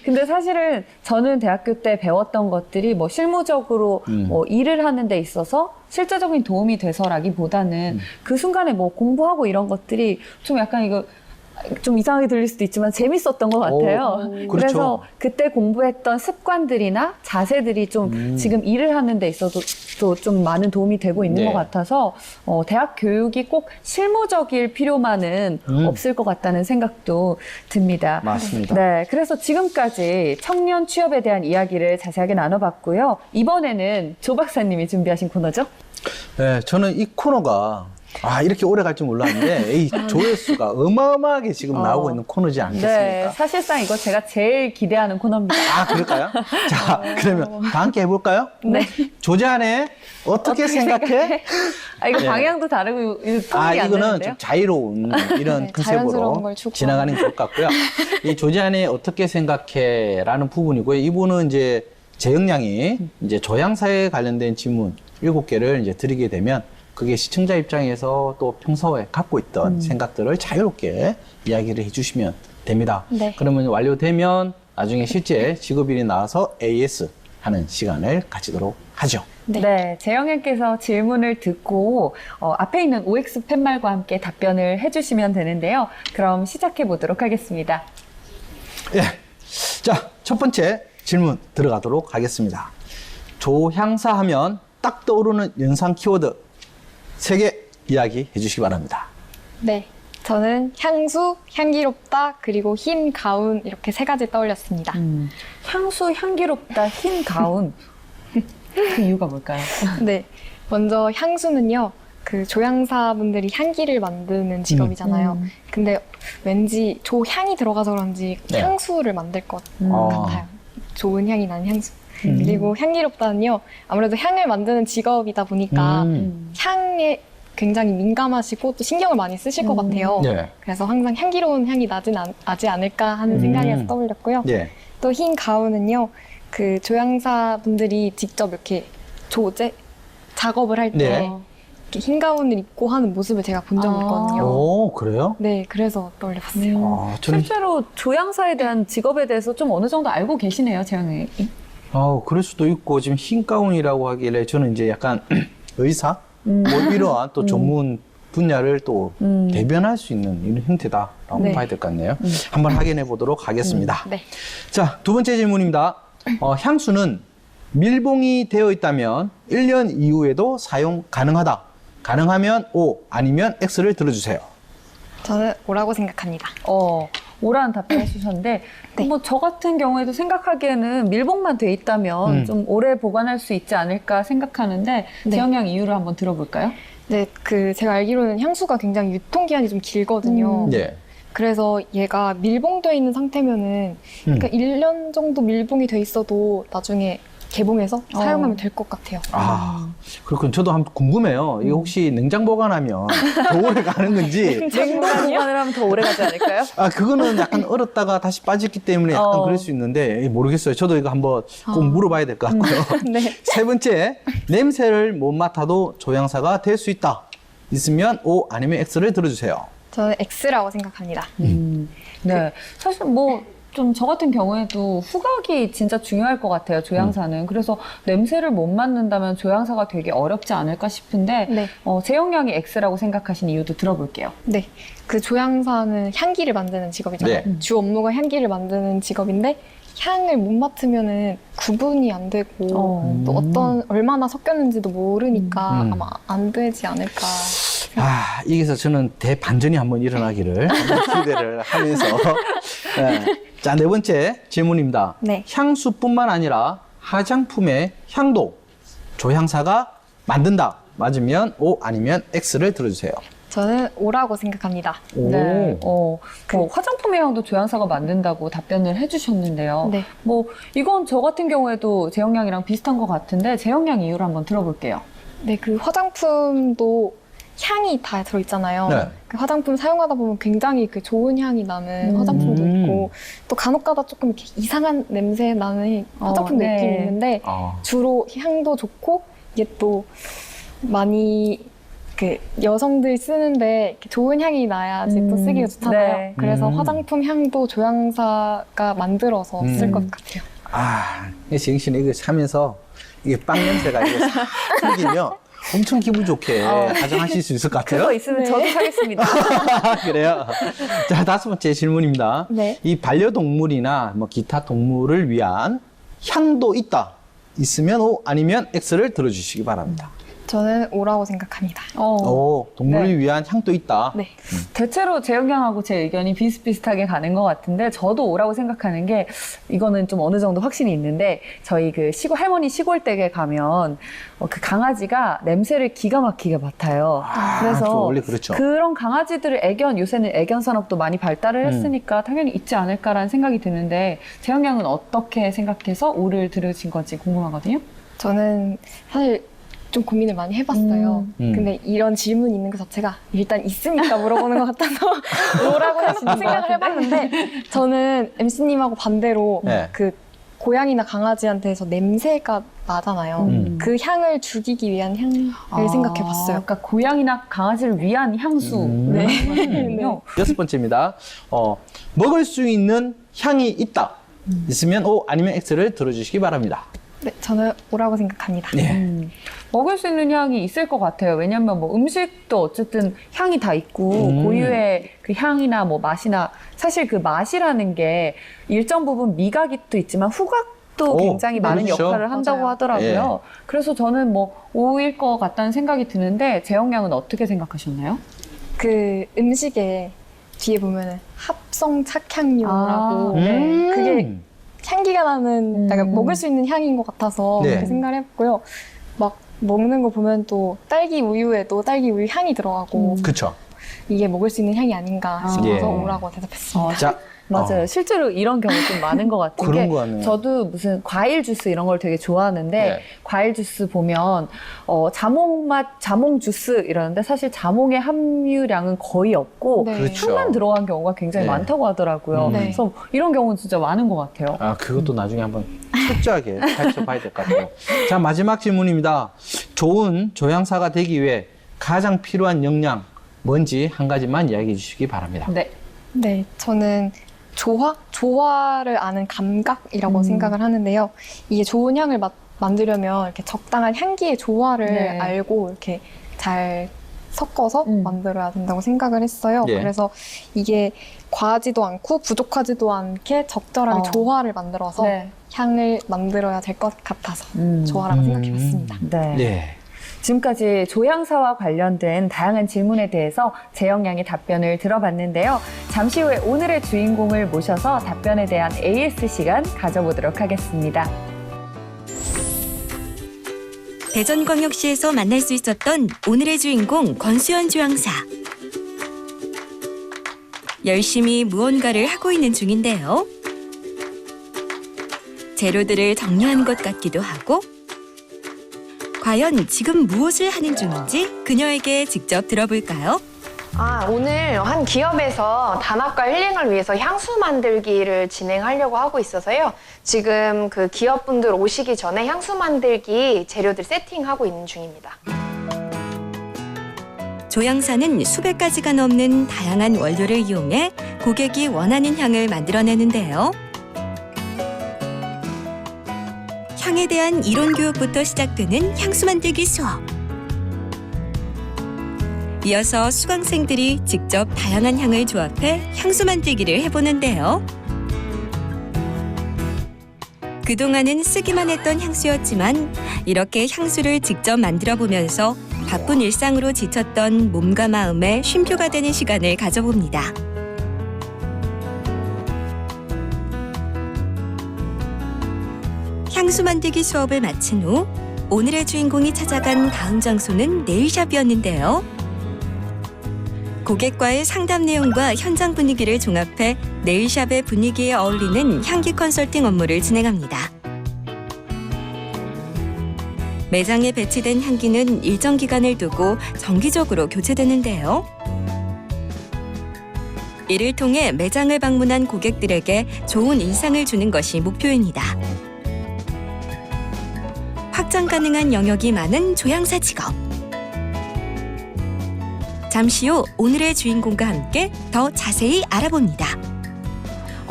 근데 사실은 저는 대학교 때 배웠던 것들이 뭐 실무적으로 뭐 일을 하는 데 있어서 실제적인 도움이 돼서라기보다는 그 순간에 뭐 공부하고 이런 것들이 좀 약간 이거 좀 이상하게 들릴 수도 있지만 재밌었던 것 같아요. 그렇죠. 그래서 그때 공부했던 습관들이나 자세들이 좀 지금 일을 하는 데 있어도 또 좀 많은 도움이 되고 있는 네. 것 같아서 대학 교육이 꼭 실무적일 필요만은 없을 것 같다는 생각도 듭니다. 맞습니다. 네, 그래서 지금까지 청년 취업에 대한 이야기를 자세하게 나눠봤고요. 이번에는 조 박사님이 준비하신 코너죠? 네, 저는 이 코너가 이렇게 오래 갈 줄 몰랐는데 이 조회수가 어마어마하게 지금 나오고 있는 코너지 않겠습니까? 네, 사실상 이거 제가 제일 기대하는 코너입니다. 그럴까요? 자, 그러면 다 함께 해볼까요? 네. 조잔에 어떻게 생각해? 이거 네. 방향도 다르고 통일이 안 이거는 되는데요? 좀 자유로운 이런 네, 자연스러운 컨셉으로 걸 추구하는. 지나가는 게 좋을 것 같고요. 이 조잔에 어떻게 생각해? 라는 부분이고요. 이분은 이제 제 역량이 이제 조향사에 관련된 질문 7개를 이제 드리게 되면 그게 시청자 입장에서 또 평소에 갖고 있던 생각들을 자유롭게 이야기를 해주시면 됩니다. 네. 그러면 완료되면 나중에 실제 직업인이 나와서 AS 하는 시간을 가지도록 하죠. 네, 재영님께서 질문을 듣고 앞에 있는 OX 팻말과 함께 답변을 해주시면 되는데요. 그럼 시작해 보도록 하겠습니다. 예. 자, 첫 번째 질문 들어가도록 하겠습니다. 조향사 하면 딱 떠오르는 연상 키워드 3개 이야기해 주시기 바랍니다. 네, 저는 향수, 향기롭다, 그리고 흰 가운 이렇게 3가지 떠올렸습니다. 향수, 향기롭다, 흰 가운. 그 이유가 뭘까요? 네, 먼저 향수는요. 그 조향사분들이 향기를 만드는 직업이잖아요. 근데 왠지 조향이 들어가서 그런지 네. 향수를 만들 것 아. 같아요. 좋은 향이 나는 향수. 그리고 향기롭다는요. 아무래도 향을 만드는 직업이다 보니까 향에 굉장히 민감하시고 또 신경을 많이 쓰실 것 같아요. 네. 그래서 항상 향기로운 향이 나지 않을까 하는 생각에서 떠올렸고요. 네. 또 흰 가운은요. 그 조향사분들이 직접 이렇게 작업을 할 때 네. 흰 가운을 입고 하는 모습을 제가 본 적이 있거든요. 오, 그래요? 네, 그래서 떠올려봤어요. 저는 실제로 조향사에 대한 직업에 대해서 좀 어느 정도 알고 계시네요, 재영님. 그럴 수도 있고 지금 흰 가운이라고 하길래 저는 이제 약간 의사 뭐 이러한 또 전문 분야를 또 대변할 수 있는 이런 형태다라고 네. 봐야 될 것 같네요. 한번 확인해 보도록 하겠습니다. 네. 자, 두 번째 질문입니다. 향수는 밀봉이 되어 있다면 1년 이후에도 사용 가능하다. 가능하면 O, 아니면 X를 들어주세요. 저는 O라고 생각합니다. 오라는 답변 해주셨는데 네. 뭐 저 같은 경우에도 생각하기에는 밀봉만 돼 있다면 좀 오래 보관할 수 있지 않을까 생각하는데 네. 제형량 이유를 한번 들어볼까요? 네, 제가 알기로는 향수가 굉장히 유통기한이 좀 길거든요. 네. 그래서 얘가 밀봉되어 있는 상태면은 그러니까 1년 정도 밀봉이 돼 있어도 나중에 개봉해서 사용하면 될 것 같아요. 아, 그렇군. 저도 한번 궁금해요. 이거 혹시 냉장 보관하면 더 오래 가는 건지. 냉장 보관을 하면 더 오래 가지 않을까요? 아, 그거는 약간 얼었다가 다시 빠졌기 때문에 약간 그럴 수 있는데 모르겠어요. 저도 이거 한번 꼭 물어봐야 될 것 같고요. 네. 세 번째, 냄새를 못 맡아도 조향사가 될 수 있다. 있으면 O 아니면 X를 들어주세요. 저는 X라고 생각합니다. 네. 사실 뭐 좀 저 같은 경우에도 후각이 진짜 중요할 것 같아요, 조향사는. 그래서 냄새를 못 맡는다면 조향사가 되게 어렵지 않을까 싶은데, 네. 제형량이 X라고 생각하신 이유도 들어볼게요. 네. 그 조향사는 향기를 만드는 직업이잖아요. 네. 주 업무가 향기를 만드는 직업인데 향을 못 맡으면은 구분이 안 되고 또 얼마나 섞였는지도 모르니까 아마 안 되지 않을까. 아, 여기서 저는 대반전이 한번 일어나기를 한번 기대를 하면서. 네. 자, 네 번째 질문입니다. 네. 향수뿐만 아니라 화장품의 향도 조향사가 만든다. 맞으면 O 아니면 X를 들어주세요. 저는 O라고 생각합니다. 네. 화장품의 향도 조향사가 만든다고 답변을 해주셨는데요. 네. 뭐, 이건 저 같은 경우에도 제형량이랑 비슷한 것 같은데, 제형량 이유를 한번 들어볼게요. 네, 그 화장품도 향이 다 들어있잖아요. 네. 그 화장품 사용하다 보면 굉장히 그 좋은 향이 나는 화장품도 있고 또 간혹가다 조금 이렇게 이상한 냄새 나는 화장품 네. 느낌이 있는데 주로 향도 좋고 이게 또 많이 그 여성들 쓰는데 이렇게 좋은 향이 나야지 또 쓰기가 좋잖아요. 네. 그래서 화장품 향도 조향사가 만들어서 쓸 것 같아요. 아, 지영 씨는 이거 사면서 이게 빵 냄새가 이거 싹 풍기면 엄청 기분 좋게 가정하실 수 있을 것 같아요. 그거 있으면 네. 저도 사겠습니다. 그래요. 자, 다섯 번째 질문입니다. 네. 이 반려동물이나 뭐 기타 동물을 위한 향도 있다. 있으면 O 아니면 X를 들어주시기 바랍니다. 저는 O라고 생각합니다. 오, 동물을 네. 위한 향도 있다. 네. 대체로 제형량하고 제 의견이 비슷비슷하게 가는 것 같은데 저도 O라고 생각하는 게 이거는 좀 어느 정도 확신이 있는데 저희 그 할머니 시골 댁에 가면 그 강아지가 냄새를 기가 막히게 맡아요. 그래서 원래 그렇죠. 그런 강아지들을 요새는 애견 산업도 많이 발달을 했으니까 당연히 있지 않을까라는 생각이 드는데 제형량은 어떻게 생각해서 O를 들으신 건지 궁금하거든요. 저는 사실 좀 고민을 많이 해봤어요. 음. 근데 이런 질문이 있는 것 자체가 일단 있으니까 물어보는 것 같아서 뭐라고 생각을 해봤는데 저는 MC님하고 반대로 네. 그 고양이나 강아지한테서 냄새가 나잖아요. 그 향을 죽이기 위한 향을 생각해봤어요. 그러니까 고양이나 강아지를 위한 향수. 네. 네. 여섯 번째입니다. 먹을 수 있는 향이 있다. 있으면 O 아니면 X를 들어주시기 바랍니다. 네, 저는 O라고 생각합니다. 네. 먹을 수 있는 향이 있을 것 같아요. 왜냐하면 뭐 음식도 어쨌든 향이 다 있고 고유의 그 향이나 뭐 맛이나 사실 그 맛이라는 게 일정 부분 미각도 있지만 후각도 굉장히 많은 그렇죠. 역할을 한다고 맞아요. 하더라고요. 그래서 저는 뭐 O일 것 같다는 생각이 드는데 제형량은 어떻게 생각하셨나요? 그 음식에 뒤에 보면은 합성 착향료라고 네. 그게 향기가 나는 약간 먹을 수 있는 향인 것 같아서 네. 그렇게 생각을 해봤고요. 막 먹는 거 보면 또 딸기 우유에도 딸기 우유 향이 들어가고 그렇죠. 이게 먹을 수 있는 향이 아닌가 싶어서 예. O라고 대답했습니다. 자, 맞아요. 실제로 이런 경우 좀 많은 것 같은 그런 게 거 같네요. 저도 무슨 과일 주스 이런 걸 되게 좋아하는데 네. 과일 주스 보면 자몽 맛, 자몽 주스 이러는데 사실 자몽의 함유량은 거의 없고 네. 그렇죠. 향만 들어간 경우가 굉장히 네. 많다고 하더라고요. 네. 그래서 이런 경우는 진짜 많은 것 같아요. 그것도 나중에 한번 철저하게 파헤쳐봐야 될 것 같아요. 자, 마지막 질문입니다. 좋은 조향사가 되기 위해 가장 필요한 역량 뭔지 한 가지만 이야기해 주시기 바랍니다. 네. 네, 저는 조화를 아는 감각이라고 생각을 하는데요. 이게 좋은 향을 만들려면 이렇게 적당한 향기의 조화를 네. 알고 이렇게 잘 섞어서 만들어야 된다고 생각을 했어요. 예. 그래서 이게 과하지도 않고 부족하지도 않게 적절하게 조화를 만들어서 네. 향을 만들어야 될 것 같아서 조화라고 생각해봤습니다. 네. 네. 지금까지 조향사와 관련된 다양한 질문에 대해서 재영 양의 답변을 들어봤는데요. 잠시 후에 오늘의 주인공을 모셔서 답변에 대한 AS 시간 가져보도록 하겠습니다. 대전광역시에서 만날 수 있었던 오늘의 주인공 권수연 조향사. 열심히 무언가를 하고 있는 중인데요. 재료들을 정리한 것 같기도 하고 과연 지금 무엇을 하는 중인지 그녀에게 직접 들어볼까요? 오늘 한 기업에서 단합과 힐링을 위해서 향수 만들기를 진행하려고 하고 있어서요. 지금 그 기업분들 오시기 전에 향수 만들기 재료들 세팅하고 있는 중입니다. 조향사는 수백 가지가 넘는 다양한 원료를 이용해 고객이 원하는 향을 만들어내는데요. 향에 대한 이론 교육부터 시작되는 향수 만들기 수업. 이어서 수강생들이 직접 다양한 향을 조합해 향수 만들기를 해보는데요. 그동안은 쓰기만 했던 향수였지만 이렇게 향수를 직접 만들어 보면서 바쁜 일상으로 지쳤던 몸과 마음에 쉼표가 되는 시간을 가져봅니다. 향수 만들기 수업을 마친 후 오늘의 주인공이 찾아간 다음 장소는 네일샵이었는데요. 고객과의 상담 내용과 현장 분위기를 종합해 네일샵의 분위기에 어울리는 향기 컨설팅 업무를 진행합니다. 매장에 배치된 향기는 일정 기간을 두고 정기적으로 교체되는데요. 이를 통해 매장을 방문한 고객들에게 좋은 인상을 주는 것이 목표입니다. 확장 가능한 영역이 많은 조향사 직업. 잠시 후 오늘의 주인공과 함께 더 자세히 알아봅니다.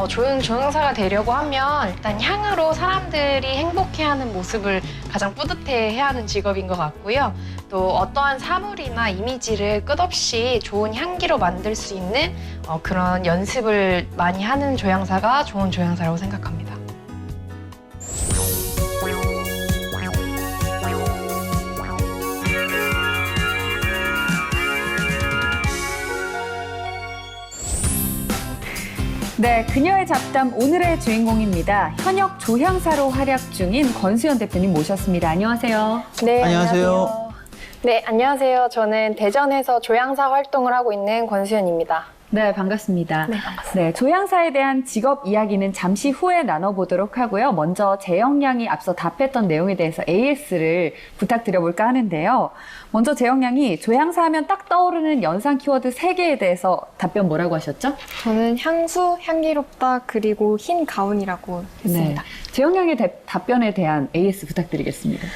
조향사가 되려고 하면 일단 향으로 사람들이 행복해하는 모습을 가장 뿌듯해해하는 직업인 것 같고요. 또 어떠한 사물이나 이미지를 끝없이 좋은 향기로 만들 수 있는 그런 연습을 많이 하는 조향사가 좋은 조향사라고 생각합니다. 네, 그녀의 잡담 오늘의 주인공입니다. 현역 조향사로 활약 중인 권수연 대표님 모셨습니다. 안녕하세요. 네, 안녕하세요. 네, 안녕하세요. 저는 대전에서 조향사 활동을 하고 있는 권수연입니다. 네, 반갑습니다. 네, 반갑습니다. 네, 조향사에 대한 직업 이야기는 잠시 후에 나눠보도록 하고요. 먼저 재영 양이 앞서 답했던 내용에 대해서 AS를 부탁드려볼까 하는데요. 먼저 재영 양이 조향사 하면 딱 떠오르는 연상 키워드 3개에 대해서 답변 뭐라고 하셨죠? 저는 향수, 향기롭다, 그리고 흰 가운이라고 했습니다. 재영 양의 답변에 대한 AS 부탁드리겠습니다.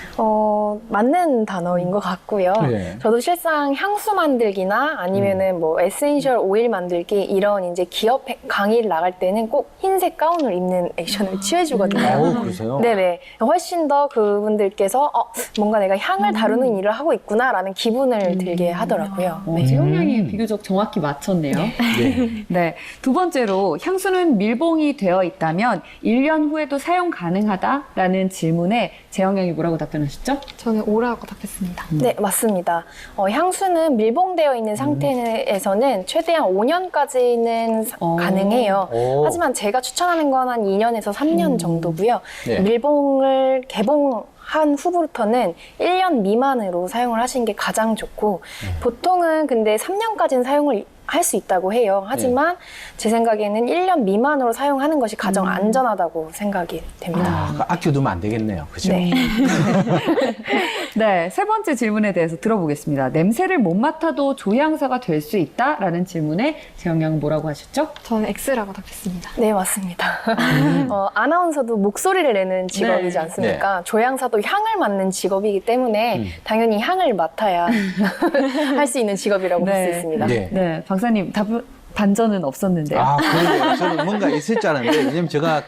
맞는 단어인 것 같고요. 네. 저도 실상 향수 만들기나 아니면은 뭐 에센셜 오일 만들기 이런 이제 기업 강의를 나갈 때는 꼭 흰색 가운을 입는 액션을 취해주거든요. 그러세요? 네네. 훨씬 더 그분들께서 뭔가 내가 향을 다루는 일을 하고 있구나라는 기분을 들게 하더라고요. 네. 재영 양이 비교적 정확히 맞췄네요. 네. 네. 두 번째로 향수는 밀봉이 되어 있다면 1년 후에도 사용 가능하다라는 질문에 재영 양이 뭐라고 답변하셨죠? 저는 오라고 답했습니다. 네, 맞습니다. 향수는 밀봉되어 있는 상태에서는 최대한 5년까지는 가능해요. 오. 하지만 제가 추천하는 건 한 2년에서 3년 정도고요. 네. 밀봉을 개봉한 후부터는 1년 미만으로 사용을 하시는 게 가장 좋고 보통은 근데 3년까지는 사용을 할 수 있다고 해요. 하지만 제 생각에는 1년 미만으로 사용하는 것이 가장 안전하다고 생각이 됩니다. 아껴두면 안 되겠네요. 그죠? 네. 네, 세 번째 질문에 대해서 들어보겠습니다. 냄새를 못 맡아도 조향사가 될 수 있다라는 질문에 재영 양은 뭐라고 하셨죠? 저는 X라고 답했습니다. 네, 맞습니다. 아나운서도 목소리를 내는 직업이지 네. 않습니까? 조향사도 향을 맡는 직업이기 때문에 당연히 향을 맡아야 할 수 있는 직업이라고 볼 수 네. 있습니다. 네. 네, 박사님 반전은 없었는데요. 그래요. 저는 뭔가 있을 줄 알았는데, 왜냐면 제가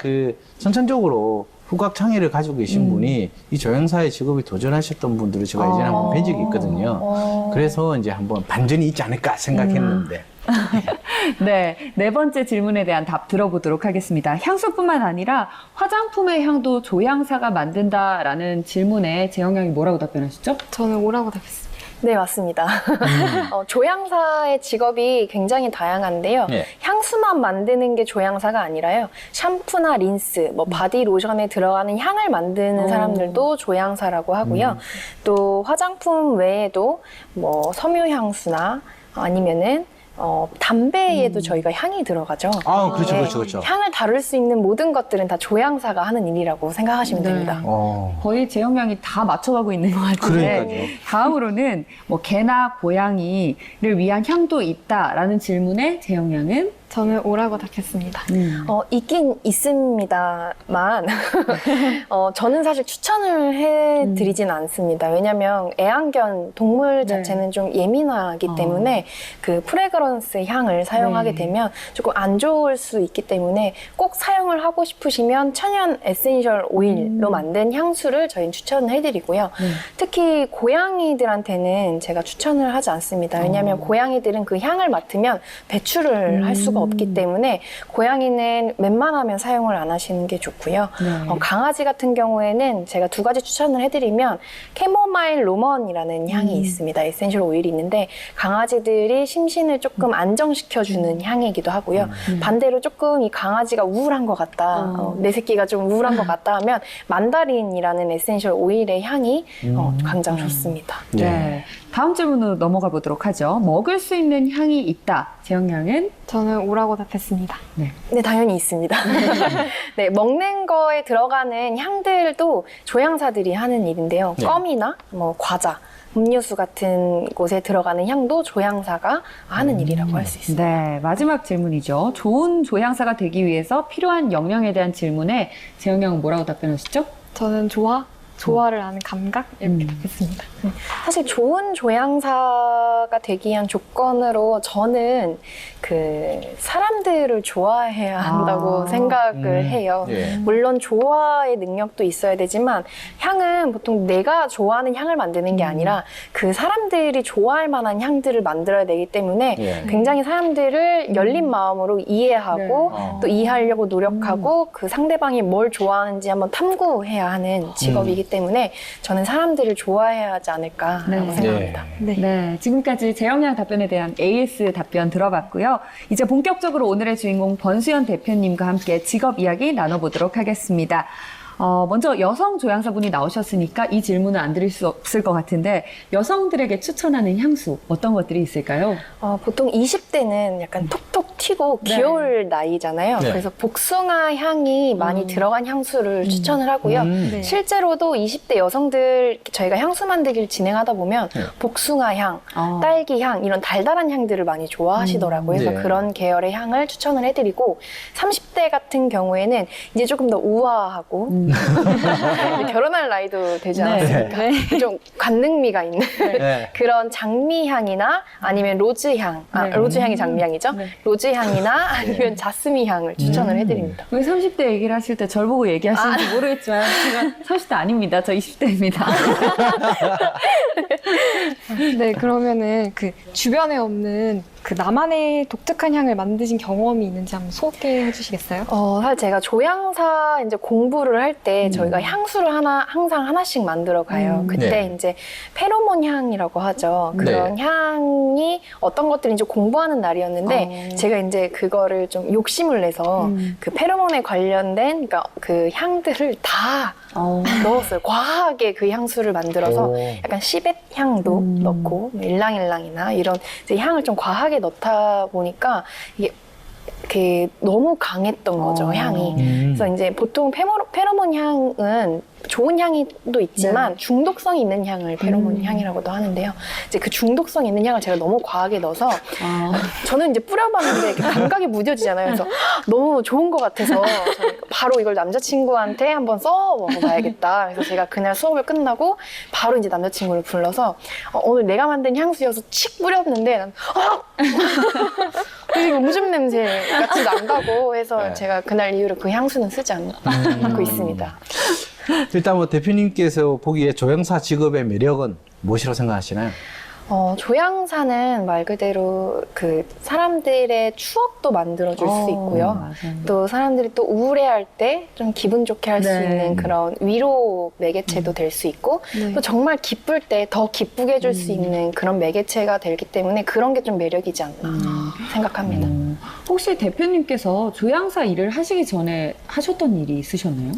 선천적으로 후각 장애를 가지고 계신 분이 이 조향사의 직업에 도전하셨던 분들을 제가 예전에 한번 뵌 적이 있거든요. 그래서 이제 한번 반전이 있지 않을까 생각했는데. 네, 네 번째 질문에 대한 답 들어보도록 하겠습니다. 향수뿐만 아니라 화장품의 향도 조향사가 만든다라는 질문에 재영 양이 뭐라고 답변하시죠? 저는 오라고 답했습니다. 네, 맞습니다. 조향사의 직업이 굉장히 다양한데요. 예. 향수만 만드는 게 조향사가 아니라요. 샴푸나 린스, 바디 로션에 들어가는 향을 만드는 사람들도 조향사라고 하고요. 또 화장품 외에도 섬유향수나 아니면은 담배에도 저희가 향이 들어가죠. 아, 그렇죠, 네, 그렇죠, 그렇죠. 향을 다룰 수 있는 모든 것들은 다 조향사가 하는 일이라고 생각하시면 네. 됩니다. 거의 재영 양이 다 맞춰가고 있는 것 같은데 그러니까요. 다음으로는 개나 고양이를 위한 향도 있다라는 질문에 재영 양은 저는 오라고 답했습니다. 있긴 있습니다만, 저는 사실 추천을 해드리진 않습니다. 왜냐면 애완견 동물 자체는 좀 예민하기 때문에 그 프레그런스 향을 사용하게 되면 조금 안 좋을 수 있기 때문에 꼭 사용을 하고 싶으시면 천연 에센셜 오일로 만든 향수를 저희는 추천을 해드리고요. 특히 고양이들한테는 제가 추천을 하지 않습니다. 왜냐면 고양이들은 그 향을 맡으면 배출을 할 수가 없기 때문에 고양이는 웬만하면 사용을 안 하시는 게 좋고요. 강아지 같은 경우에는 제가 두 가지 추천을 해드리면 캐모마일 로먼이라는 향이 있습니다. 에센셜 오일이 있는데 강아지들이 심신을 조금 안정시켜주는 향이기도 하고요. 반대로 조금 이 강아지가 우울한 것 같다, 내 새끼가 좀 우울한 것 같다 하면 만다린이라는 에센셜 오일의 향이 굉장히 좋습니다. 네. 다음 질문으로 넘어가 보도록 하죠. 먹을 수 있는 향이 있다. 재영 양은 저는 오라고 답했습니다. 네, 당연히 있습니다. 네, 먹는 거에 들어가는 향들도 조향사들이 하는 일인데요. 네. 껌이나 과자, 음료수 같은 곳에 들어가는 향도 조향사가 하는 일이라고 할 수 있습니다. 네, 마지막 질문이죠. 좋은 조향사가 되기 위해서 필요한 역량에 대한 질문에 재영 양은 뭐라고 답변하시죠? 저는 조화를 아는 감각 이렇게 답했습니다. 사실 좋은 조향사가 되기 위한 조건으로 저는 그 사람들을 좋아해야 한다고 생각을 해요. 예. 물론 조화의 능력도 있어야 되지만 향은 보통 내가 좋아하는 향을 만드는 게 아니라 그 사람들이 좋아할 만한 향들을 만들어야 되기 때문에 예. 굉장히 사람들을 열린 마음으로 이해하고 네. 또 이해하려고 노력하고 그 상대방이 뭘 좋아하는지 한번 탐구해야 하는 직업이기 때문에 저는 사람들을 좋아해야 하지 않을까라고 네. 생각합니다. 네, 지금까지 재영 양 답변에 대한 AS 답변 들어봤고요. 이제 본격적으로 오늘의 주인공 번수연 대표님과 함께 직업 이야기 나눠보도록 하겠습니다. 먼저 여성 조향사분이 나오셨으니까 이 질문은 안 드릴 수 없을 것 같은데 여성들에게 추천하는 향수 어떤 것들이 있을까요? 보통 20대는 약간 톡톡 튀고 네. 귀여울 나이잖아요. 네. 그래서 복숭아 향이 많이 들어간 향수를 추천을 하고요. 네. 실제로도 20대 여성들 저희가 향수 만들기를 진행하다 보면 복숭아 향, 딸기 향 이런 달달한 향들을 많이 좋아하시더라고요. 그래서 네. 그런 계열의 향을 추천을 해드리고 30대 같은 경우에는 이제 조금 더 우아하고 이제 결혼할 나이도 되지 않았습니까? 좀 관능미가 있는 네. 그런 장미향이나 아니면 로즈향, 로즈향이 장미향이죠? 로즈향이나 아니면 자스민 향을 추천을 해드립니다. 왜 30대 얘기를 하실 때 절 보고 얘기하시는지 모르겠지만 제가 30대 아닙니다. 저 20대입니다. 네, 그러면은 그 주변에 없는 그 나만의 독특한 향을 만드신 경험이 있는지 한번 소개해 주시겠어요? 사실 제가 조향사 이제 공부를 할 때 저희가 향수를 항상 하나씩 만들어 가요. 그때 네. 이제 페로몬 향이라고 하죠. 그런 향이 어떤 것들이 이제 공부하는 날이었는데 제가 이제 그거를 좀 욕심을 내서 그 페로몬에 관련된 그러니까 그 향들을 다 넣었어요. 과하게 그 향수를 만들어서 오. 약간 시벳 향도 넣고 일랑일랑이나 이런 이제 향을 좀 과하게 넣다 보니까 이게 너무 강했던 거죠, 향이. 그래서 이제 보통 페로몬 향은 좋은 향도 있지만 중독성이 있는 향을 페로몬 향이라고도 하는데요. 이제 그 중독성 있는 향을 제가 너무 과하게 넣어서 저는 이제 뿌려봤는데 이렇게 감각이 무뎌지잖아요. 그래서 너무 좋은 것 같아서 저는 바로 이걸 남자친구한테 한번 써 먹어봐야겠다. 그래서 제가 그날 수업을 끝나고 바로 이제 남자친구를 불러서 오늘 내가 만든 향수여서 칙 뿌렸는데 난 되게 음주 냄새 같이 난다고 해서 네. 제가 그날 이후로 그 향수는 쓰지 않고 있습니다. 일단 대표님께서 보기에 조향사 직업의 매력은 무엇이라고 생각하시나요? 조향사는 말 그대로 그 사람들의 추억도 만들어줄 수 있고요. 맞아요. 또 사람들이 또 우울해할 때 좀 기분 좋게 할 수 네. 있는 그런 위로 매개체도 될 수 있고 네. 또 정말 기쁠 때 더 기쁘게 해줄 수 있는 그런 매개체가 되기 때문에 그런 게 좀 매력이지 않나 생각합니다. 혹시 대표님께서 조향사 일을 하시기 전에 하셨던 일이 있으셨나요?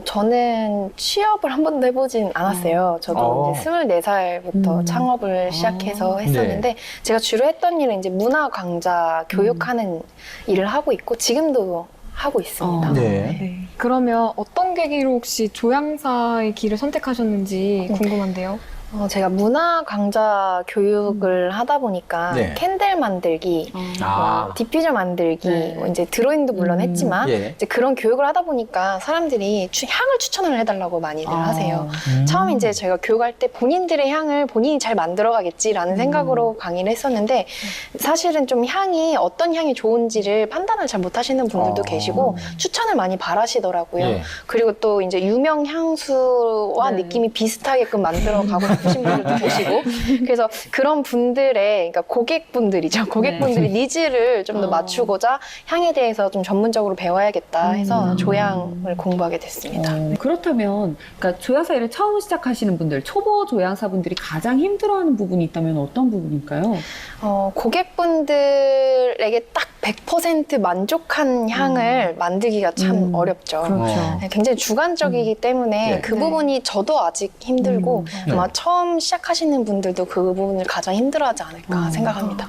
저는 취업을 한 번도 해보진 않았어요. 저도 이제 24살부터 창업을 시작해서 했었는데 제가 주로 했던 일은 이제 문화 강좌 교육하는 일을 하고 있고 지금도 하고 있습니다. 네. 네. 그러면 어떤 계기로 혹시 조향사의 길을 선택하셨는지 궁금한데요. 제가 문화 강좌 교육을 하다 보니까 네. 캔들 만들기, 디퓨저 만들기, 네. 뭐 이제 드로잉도 물론 했지만 예. 이제 그런 교육을 하다 보니까 사람들이 향을 추천을 해달라고 많이들 하세요. 처음에 이제 제가 교육할 때 본인들의 향을 본인이 잘 만들어가겠지라는 생각으로 강의를 했었는데 사실은 좀 향이 어떤 향이 좋은지를 판단을 잘 못하시는 분들도 계시고 추천을 많이 바라시더라고요. 예. 그리고 또 이제 유명 향수와 네. 느낌이 비슷하게끔 만들어가고 싶으신 분들도 계시고 그래서 그런 분들의 그러니까 고객분들이죠. 고객분들의 니즈를 좀 더 맞추고자 향에 대해서 좀 전문적으로 배워야겠다 해서 조향을 공부하게 됐습니다. 그렇다면 그러니까 조향사 일을 처음 시작하시는 분들, 초보 조향사분들이 가장 힘들어하는 부분이 있다면 어떤 부분일까요? 고객분들에게 딱 100% 만족한 향을 만들기가 참 어렵죠. 그렇죠. 네, 굉장히 주관적이기 때문에 네. 그 부분이 저도 아직 힘들고 아마 처음 시작하시는 분들도 그 부분을 가장 힘들어하지 않을까 생각합니다.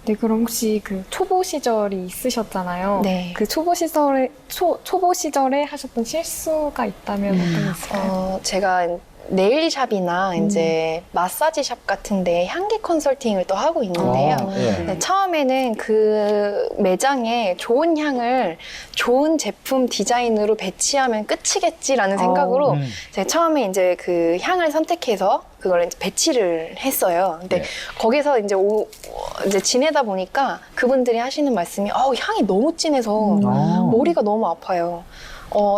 네, 그럼 혹시 그 초보 시절이 있으셨잖아요. 네. 그 초보 시절에 하셨던 실수가 있다면 어떤 게 있을까요? 제가 네일샵이나 이제 마사지샵 같은데 향기 컨설팅을 또 하고 있는데요. 예. 네, 처음에는 그 매장에 좋은 향을 좋은 제품 디자인으로 배치하면 끝이겠지라는 생각으로 제가 처음에 이제 그 향을 선택해서 그걸 이제 배치를 했어요. 근데 네. 거기서 이제 이제 지내다 보니까 그분들이 하시는 말씀이 향이 너무 진해서 머리가 너무 아파요.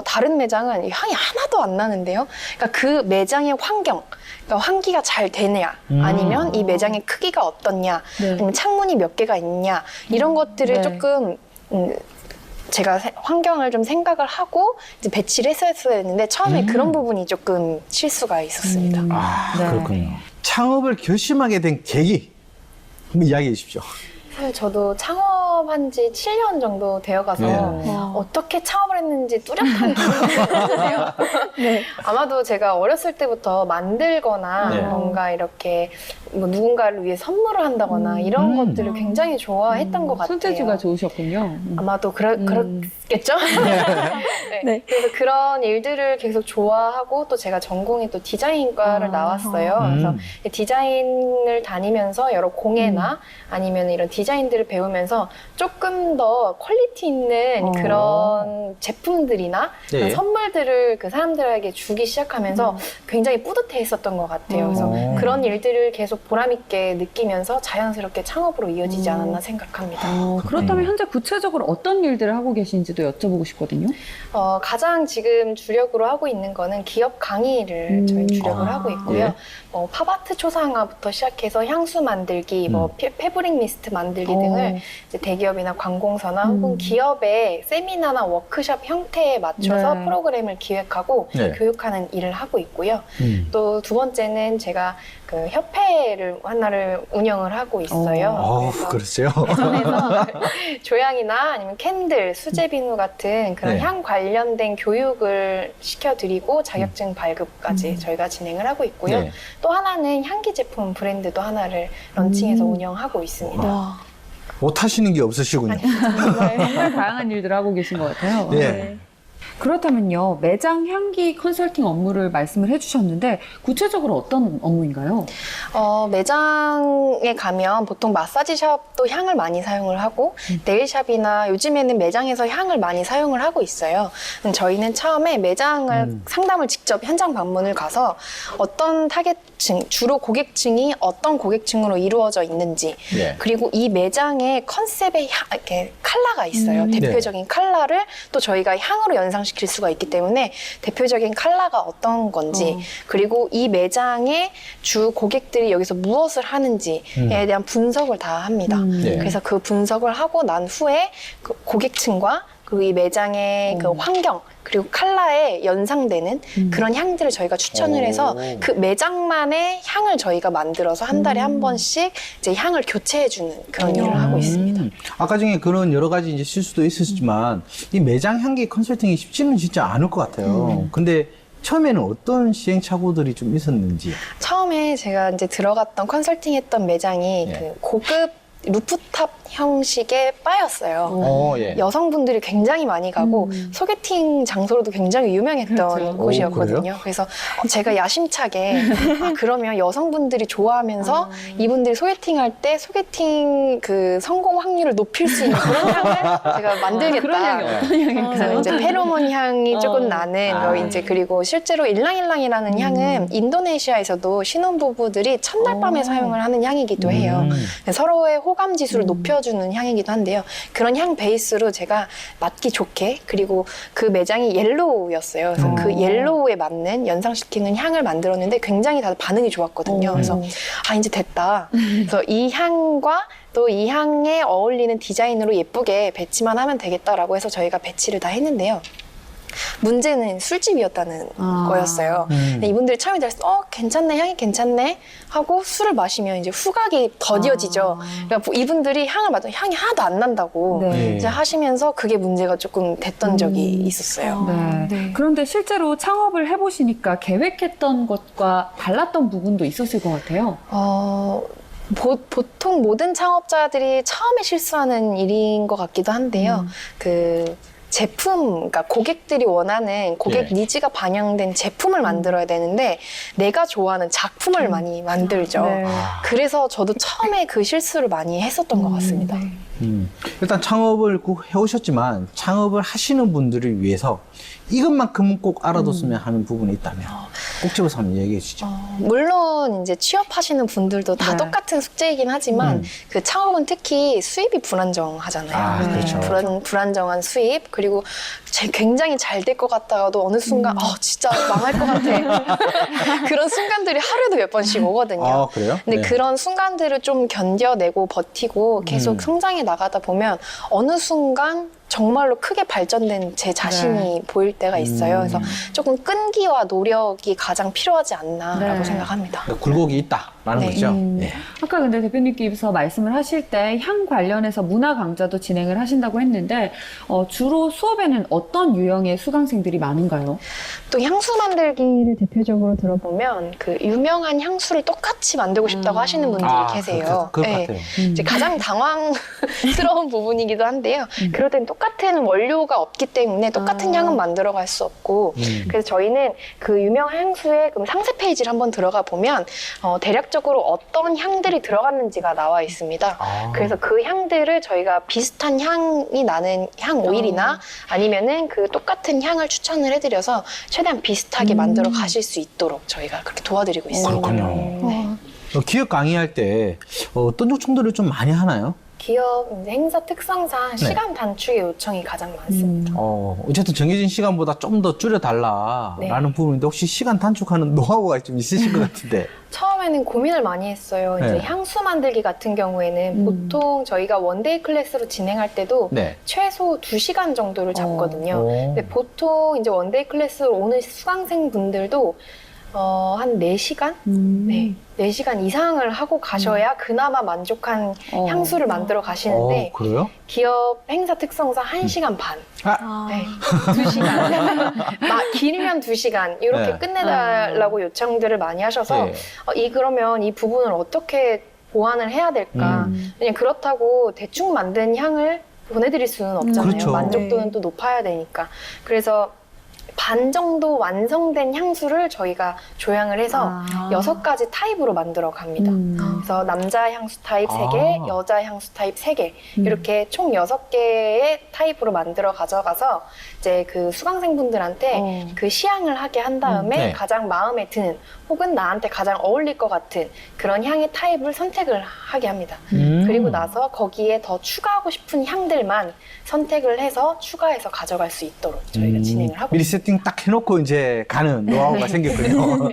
다른 매장은 향이 하나도 안 나는데요. 그러니까 그 매장의 환경, 그러니까 환기가 잘 되냐, 아니면 이 매장의 크기가 어떻냐, 아니면 창문이 몇 개가 있냐, 이런 것들을 조금 제가 환경을 좀 생각을 하고 이제 배치를 했어야 했는데 처음에 그런 부분이 조금 실수가 있었습니다. 그렇군요. 창업을 결심하게 된 계기 한번 이야기해 주십시오. 사실 저도 창업한 지 7년 정도 되어가서 네. 어떻게 창업을 했는지 뚜렷한 기억이 없는데요. 네. 아마도 제가 어렸을 때부터 만들거나 네. 뭔가 이렇게 뭐 누군가를 위해 선물을 한다거나 이런 것들을 굉장히 좋아했던 것 같아요. 손재주가 좋으셨군요. 아마도 그렇겠죠? 네. 그래서 그런 일들을 계속 좋아하고 또 제가 전공이 또 디자인과를 나왔어요. 그래서 디자인을 다니면서 여러 공예나 아니면 이런 디자인들을 배우면서 조금 더 퀄리티 있는 그런 제품들이나 그런 선물들을 그 사람들에게 주기 시작하면서 굉장히 뿌듯해 했었던 것 같아요. 그래서 그런 일들을 계속 보람있게 느끼면서 자연스럽게 창업으로 이어지지 않았나 생각합니다. 그렇다면 현재 구체적으로 어떤 일들을 하고 계신지도 여쭤보고 싶거든요. 가장 지금 주력으로 하고 있는 거는 기업 강의를 저희 주력을 하고 있고요. 팝아트 초상화부터 시작해서 향수 만들기, 뭐 패브릭 미스트 만들기 등을 이제 대기업이나 관공서나 혹은 기업의 세미나나 워크숍 형태에 맞춰서 프로그램을 기획하고 교육하는 일을 하고 있고요. 또 두 번째는 제가 그 협회를 하나를 운영을 하고 있어요. 그렇죠. 그래서 조향이나 아니면 캔들, 수제 비누 같은 그런 향 관련된 교육을 시켜드리고 자격증 발급까지 저희가 진행을 하고 있고요. 또 하나는 향기 제품 브랜드도 하나를 런칭해서 운영하고 있습니다. 못 하시는 게 없으시군요. 정말 다양한 일들을 하고 계신 것 같아요. 네. 그렇다면요, 매장 향기 컨설팅 업무를 말씀을 해주셨는데 구체적으로 어떤 업무인가요? 매장에 가면 보통 마사지샵도 향을 많이 사용을 하고 네일샵이나 요즘에는 매장에서 향을 많이 사용을 하고 있어요. 저희는 처음에 매장을 상담을 직접 현장 방문을 가서 어떤 타겟층, 주로 고객층이 어떤 고객층으로 이루어져 있는지 그리고 이 매장의 컨셉의 이렇게 컬러가 있어요. 대표적인 컬러를 또 저희가 향으로 연상시켜 연상시킬 수가 있기 때문에 대표적인 컬러가 어떤 건지 그리고 이 매장의 주 고객들이 여기서 무엇을 하는지에 대한 분석을 다 합니다. 네. 그래서 그 분석을 하고 난 후에 그 고객층과 그리고 이 매장의 그 환경 그리고 컬러에 연상되는 그런 향들을 저희가 추천을 해서 그 매장만의 향을 저희가 만들어서 한 달에 한 번씩 이제 향을 교체해주는 그런 일을 하고 있습니다. 아까 중에 그런 여러 가지 이제 실수도 있었지만 이 매장 향기 컨설팅이 쉽지는 진짜 않을 것 같아요. 근데 처음에는 어떤 시행착오들이 좀 있었는지. 처음에 제가 이제 들어갔던 컨설팅했던 매장이 예. 그 고급 루프탑 형식의 바였어요. 예. 여성분들이 굉장히 많이 가고 소개팅 장소로도 굉장히 유명했던 그렇죠. 곳이었거든요. 그래서 제가 야심차게 그러면 여성분들이 좋아하면서 이분들이 소개팅할 때 소개팅 그 성공 확률을 높일 수 있는 그런 향을 제가 만들겠다. 그런 향이 어떤 향일까요? 그래서 이제 페로몬 향이 조금 나는 아. 이제 그리고 실제로 일랑일랑이라는 향은 인도네시아에서도 신혼부부들이 첫날 밤에 사용을 하는 향이기도 해요. 서로의 호감 지수를 높여주는 향이기도 한데요. 그런 향 베이스로 제가 맞기 좋게 그리고 그 매장이 옐로우였어요. 그래서 그 옐로우에 맞는 연상시키는 향을 만들었는데 굉장히 다들 반응이 좋았거든요. 그래서 이제 됐다. 그래서 이 향과 또 이 향에 어울리는 디자인으로 예쁘게 배치만 하면 되겠다라고 해서 저희가 배치를 다 했는데요. 문제는 술집이었다는 거였어요. 근데 이분들이 처음에 들었을 때 괜찮네, 향이 괜찮네 하고 술을 마시면 이제 후각이 더뎌지죠. 그러니까 이분들이 향을 맡으면 향이 하나도 안 난다고 네. 이제 하시면서 그게 문제가 조금 됐던 적이 있었어요. 네. 그런데 실제로 창업을 해보시니까 계획했던 것과 달랐던 부분도 있었을 것 같아요. 보통 모든 창업자들이 처음에 실수하는 일인 것 같기도 한데요. 그 제품, 그러니까 고객들이 원하는 고객 네. 니즈가 반영된 제품을 만들어야 되는데 내가 좋아하는 작품을 많이 만들죠. 네. 그래서 저도 처음에 그 실수를 많이 했었던 것 같습니다. 일단 창업을 꼭 해오셨지만 창업을 하시는 분들을 위해서 이것만큼은 꼭 알아뒀으면 하는 부분이 있다면 꼭 집어서 한번 얘기해 주시죠. 물론 이제 취업하시는 분들도 다 네. 똑같은 숙제이긴 하지만 그 창업은 특히 수입이 불안정하잖아요. 그렇죠. 불안정한 수입 그리고 굉장히 잘 될 것 같다가도 어느 순간 진짜 망할 것 같아. 그런 순간들이 하루에도 몇 번씩 오거든요. 그래요? 근데 네. 그런 순간들을 좀 견뎌내고 버티고 계속 성장해 나가다 보면 어느 순간 정말로 크게 발전된 제 자신이 보일 때가 있어요. 그래서 조금 끈기와 노력이 가장 필요하지 않나라고 네. 생각합니다. 그러니까 굴곡이 있다라는 네. 거죠. 네. 아까 근데 대표님께서 말씀을 하실 때 향 관련해서 문화 강좌도 진행을 하신다고 했는데 주로 수업에는 어떤 유형의 수강생들이 많은가요? 또 향수 만들기를 대표적으로 들어보면 그 유명한 향수를 똑같이 만들고 싶다고 하시는 분들이 계세요. 그럴 것 네. 같아요. 이제 가장 당황스러운 부분이기도 한데요. 그럴 땐 똑같은 원료가 없기 때문에 똑같은 향은 만들어갈 수 없고 그래서 저희는 그 유명한 향수의 그럼 상세 페이지를 한번 들어가 보면 대략적으로 어떤 향들이 들어갔는지가 나와 있습니다. 그래서 그 향들을 저희가 비슷한 향이 나는 향 오일이나 아니면은 그 똑같은 향을 추천을 해드려서 최대한 비슷하게 만들어 가실 수 있도록 저희가 그렇게 도와드리고 있습니다. 그렇군요. 기업 강의할 때 어떤 요청들을 좀 많이 하나요? 기업 이제 행사 특성상 시간 단축의 요청이 가장 많습니다. 어쨌든 정해진 시간보다 좀 더 줄여달라라는 부분인데 혹시 시간 단축하는 노하우가 좀 있으실 것 같은데. 처음에는 고민을 많이 했어요. 이제 네. 향수 만들기 같은 경우에는 보통 저희가 원데이 클래스로 진행할 때도 네. 최소 2시간 정도를 잡거든요. 근데 보통 이제 원데이 클래스로 오는 수강생분들도 한 4시간? 네. 4시간 이상을 하고 가셔야 그나마 만족한 향수를 만들어 가시는데 그래요? 기업 행사 특성상 1시간 반. 네. 2시간. 길면 2시간 이렇게 네. 끝내달라고 요청들을 많이 하셔서 네. 그러면 이 부분을 어떻게 보완을 해야 될까? 그냥 그렇다고 대충 만든 향을 보내드릴 수는 없잖아요. 그렇죠. 만족도는 또 높아야 되니까. 그래서 반 정도 완성된 향수를 저희가 조향을 해서 아. 6가지 타입으로 만들어 갑니다. 그래서 남자 향수 타입 3개, 아. 여자 향수 타입 3개 이렇게 총 6개의 타입으로 만들어 가져가서 이제 그 수강생분들한테 그 시향을 하게 한 다음에 네. 가장 마음에 드는 혹은 나한테 가장 어울릴 것 같은 그런 향의 타입을 선택을 하게 합니다. 그리고 나서 거기에 더 추가하고 싶은 향들만 선택을 해서 추가해서 가져갈 수 있도록 저희가 진행을 하고 미리 있습니다. 세팅 딱 해놓고 이제 가는 노하우가 생겼군요.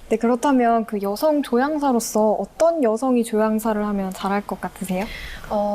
네, 그렇다면 그 여성 조향사로서 어떤 여성이 조향사를 하면 잘할 것 같으세요?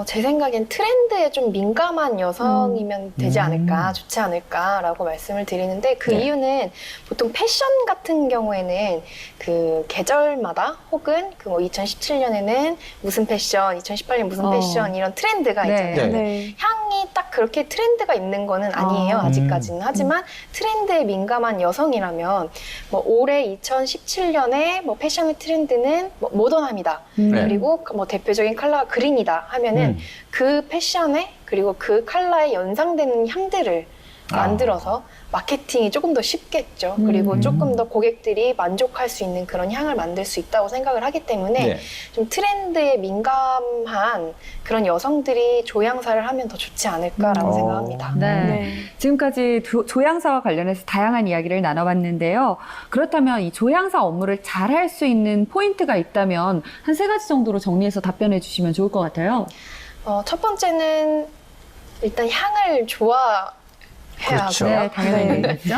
제 생각엔 트렌드에 좀 민감한 여성이면 되지 않을까, 좋지 않을까라고 말씀을 드리는데 그 네. 이유는 보통 패션 같은 경우에는 그 계절마다 혹은 그 뭐 2017년에는 무슨 패션, 2018년 무슨 패션 이런 트렌드가 네. 있잖아요. 네. 향이 딱 그렇게 트렌드가 있는 거는 아니에요, 아직까지는. 하지만 트렌드에 민감한 여성이라면 뭐 올해 2017년에 뭐 패션의 트렌드는 뭐 모던함이다. 네. 그리고 뭐 대표적인 컬러가 그린이다 하면은 그 패션에 그리고 그 컬러에 연상되는 향들을 만들어서 마케팅이 조금 더 쉽겠죠. 그리고 조금 더 고객들이 만족할 수 있는 그런 향을 만들 수 있다고 생각을 하기 때문에 네. 좀 트렌드에 민감한 그런 여성들이 조향사를 하면 더 좋지 않을까라고 생각합니다. 네. 지금까지 조향사와 관련해서 다양한 이야기를 나눠봤는데요. 그렇다면 이 조향사 업무를 잘할 수 있는 포인트가 있다면 한 3가지 정도로 정리해서 답변해 주시면 좋을 것 같아요. 첫 번째는 일단 향을 좋아해야 그렇죠. 하고요. 네, 당연한 네. 얘기죠.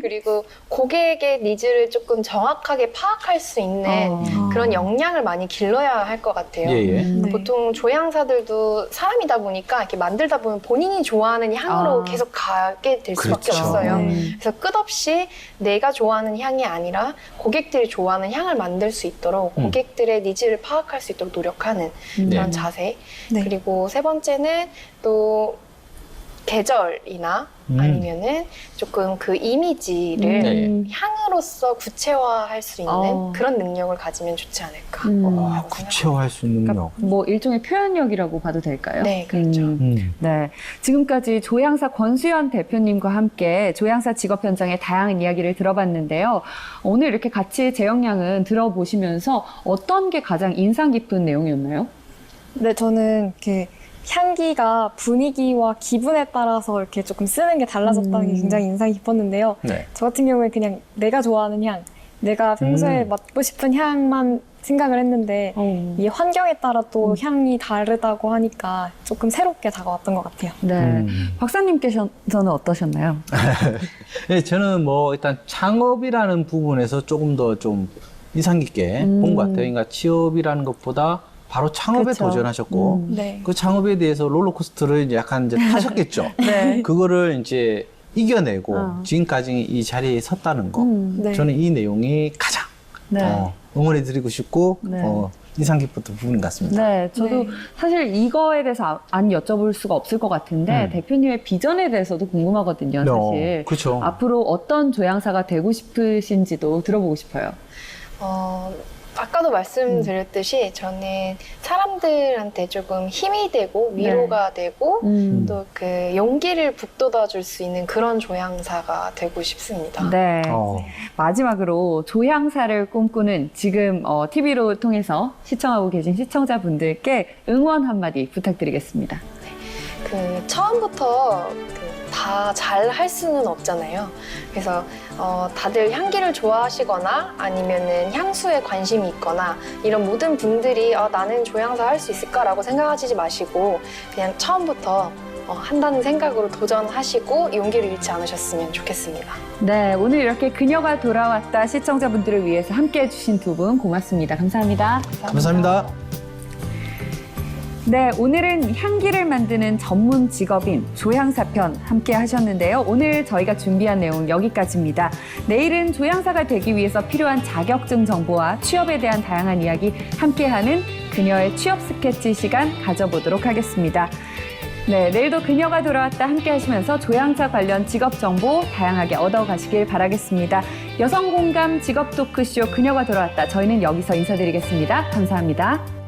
그리고 고객의 니즈를 조금 정확하게 파악할 수 있는 그런 역량을 많이 길러야 할 것 같아요. 예, 예. 네. 보통 조향사들도 사람이다 보니까 이렇게 만들다 보면 본인이 좋아하는 향으로 계속 가게 될 수밖에 그렇죠. 없어요. 네. 그래서 끝없이 내가 좋아하는 향이 아니라 고객들이 좋아하는 향을 만들 수 있도록 고객들의 니즈를 파악할 수 있도록 노력하는 그런 네. 자세. 네. 그리고 세 번째는 또 계절이나 아니면은 조금 그 이미지를 네. 향으로서 구체화할 수 있는 어. 그런 능력을 가지면 좋지 않을까. 아, 구체화할 수 있는 능력. 뭐 일종의 표현력이라고 봐도 될까요? 네, 그렇죠. 네. 지금까지 조향사 권수연 대표님과 함께 조향사 직업 현장의 다양한 이야기를 들어봤는데요. 오늘 이렇게 같이 재영 양은 들어보시면서 어떤 게 가장 인상 깊은 내용이었나요? 네, 저는 그 향기가 분위기와 기분에 따라서 이렇게 조금 쓰는 게 달라졌다는 게 굉장히 인상이 깊었는데요. 네. 저 같은 경우에 그냥 내가 좋아하는 향, 내가 평소에 맡고 싶은 향만 생각을 했는데 이 환경에 따라 또 향이 다르다고 하니까 조금 새롭게 다가왔던 것 같아요. 네. 박사님께서는 어떠셨나요? 네, 저는 뭐 일단 창업이라는 부분에서 조금 더 좀 인상 깊게 본 것 같아요. 그러니까 취업이라는 것보다 바로 창업에 그쵸. 도전하셨고 네. 그 창업에 대해서 롤러코스터를 이제 약간 이제 타셨겠죠. 네. 그거를 이제 이겨내고 어. 지금까지 이 자리에 섰다는 거. 네. 저는 이 내용이 가장 네. 응원해드리고 싶고 네. 인상 깊었던 부분 같습니다. 네, 저도 네. 사실 이거에 대해서 안 여쭤볼 수가 없을 것 같은데 대표님의 비전에 대해서도 궁금하거든요, 사실. 그렇죠. 앞으로 어떤 조향사가 되고 싶으신지도 들어보고 싶어요. 아까도 말씀드렸듯이 저는 사람들한테 조금 힘이 되고 위로가 되고 또 그 용기를 북돋아 줄 수 있는 그런 조향사가 되고 싶습니다. 네. 어. 마지막으로 조향사를 꿈꾸는 지금 TV로 통해서 시청하고 계신 시청자분들께 응원 한마디 부탁드리겠습니다. 그 처음부터 다 잘 할 수는 없잖아요. 그래서 다들 향기를 좋아하시거나 아니면은 향수에 관심이 있거나 이런 모든 분들이 나는 조향사 할 수 있을까라고 생각하지 마시고 그냥 처음부터 한다는 생각으로 도전하시고 용기를 잃지 않으셨으면 좋겠습니다. 네, 오늘 이렇게 그녀가 돌아왔다 시청자분들을 위해서 함께해 주신 두 분 고맙습니다. 감사합니다. 감사합니다. 네, 오늘은 향기를 만드는 전문 직업인 조향사 편 함께 하셨는데요. 오늘 저희가 준비한 내용 여기까지입니다. 내일은 조향사가 되기 위해서 필요한 자격증 정보와 취업에 대한 다양한 이야기 함께하는 그녀의 취업 스케치 시간 가져보도록 하겠습니다. 네, 내일도 그녀가 돌아왔다 함께 하시면서 조향사 관련 직업 정보 다양하게 얻어가시길 바라겠습니다. 여성 공감 직업 토크쇼 그녀가 돌아왔다. 저희는 여기서 인사드리겠습니다. 감사합니다.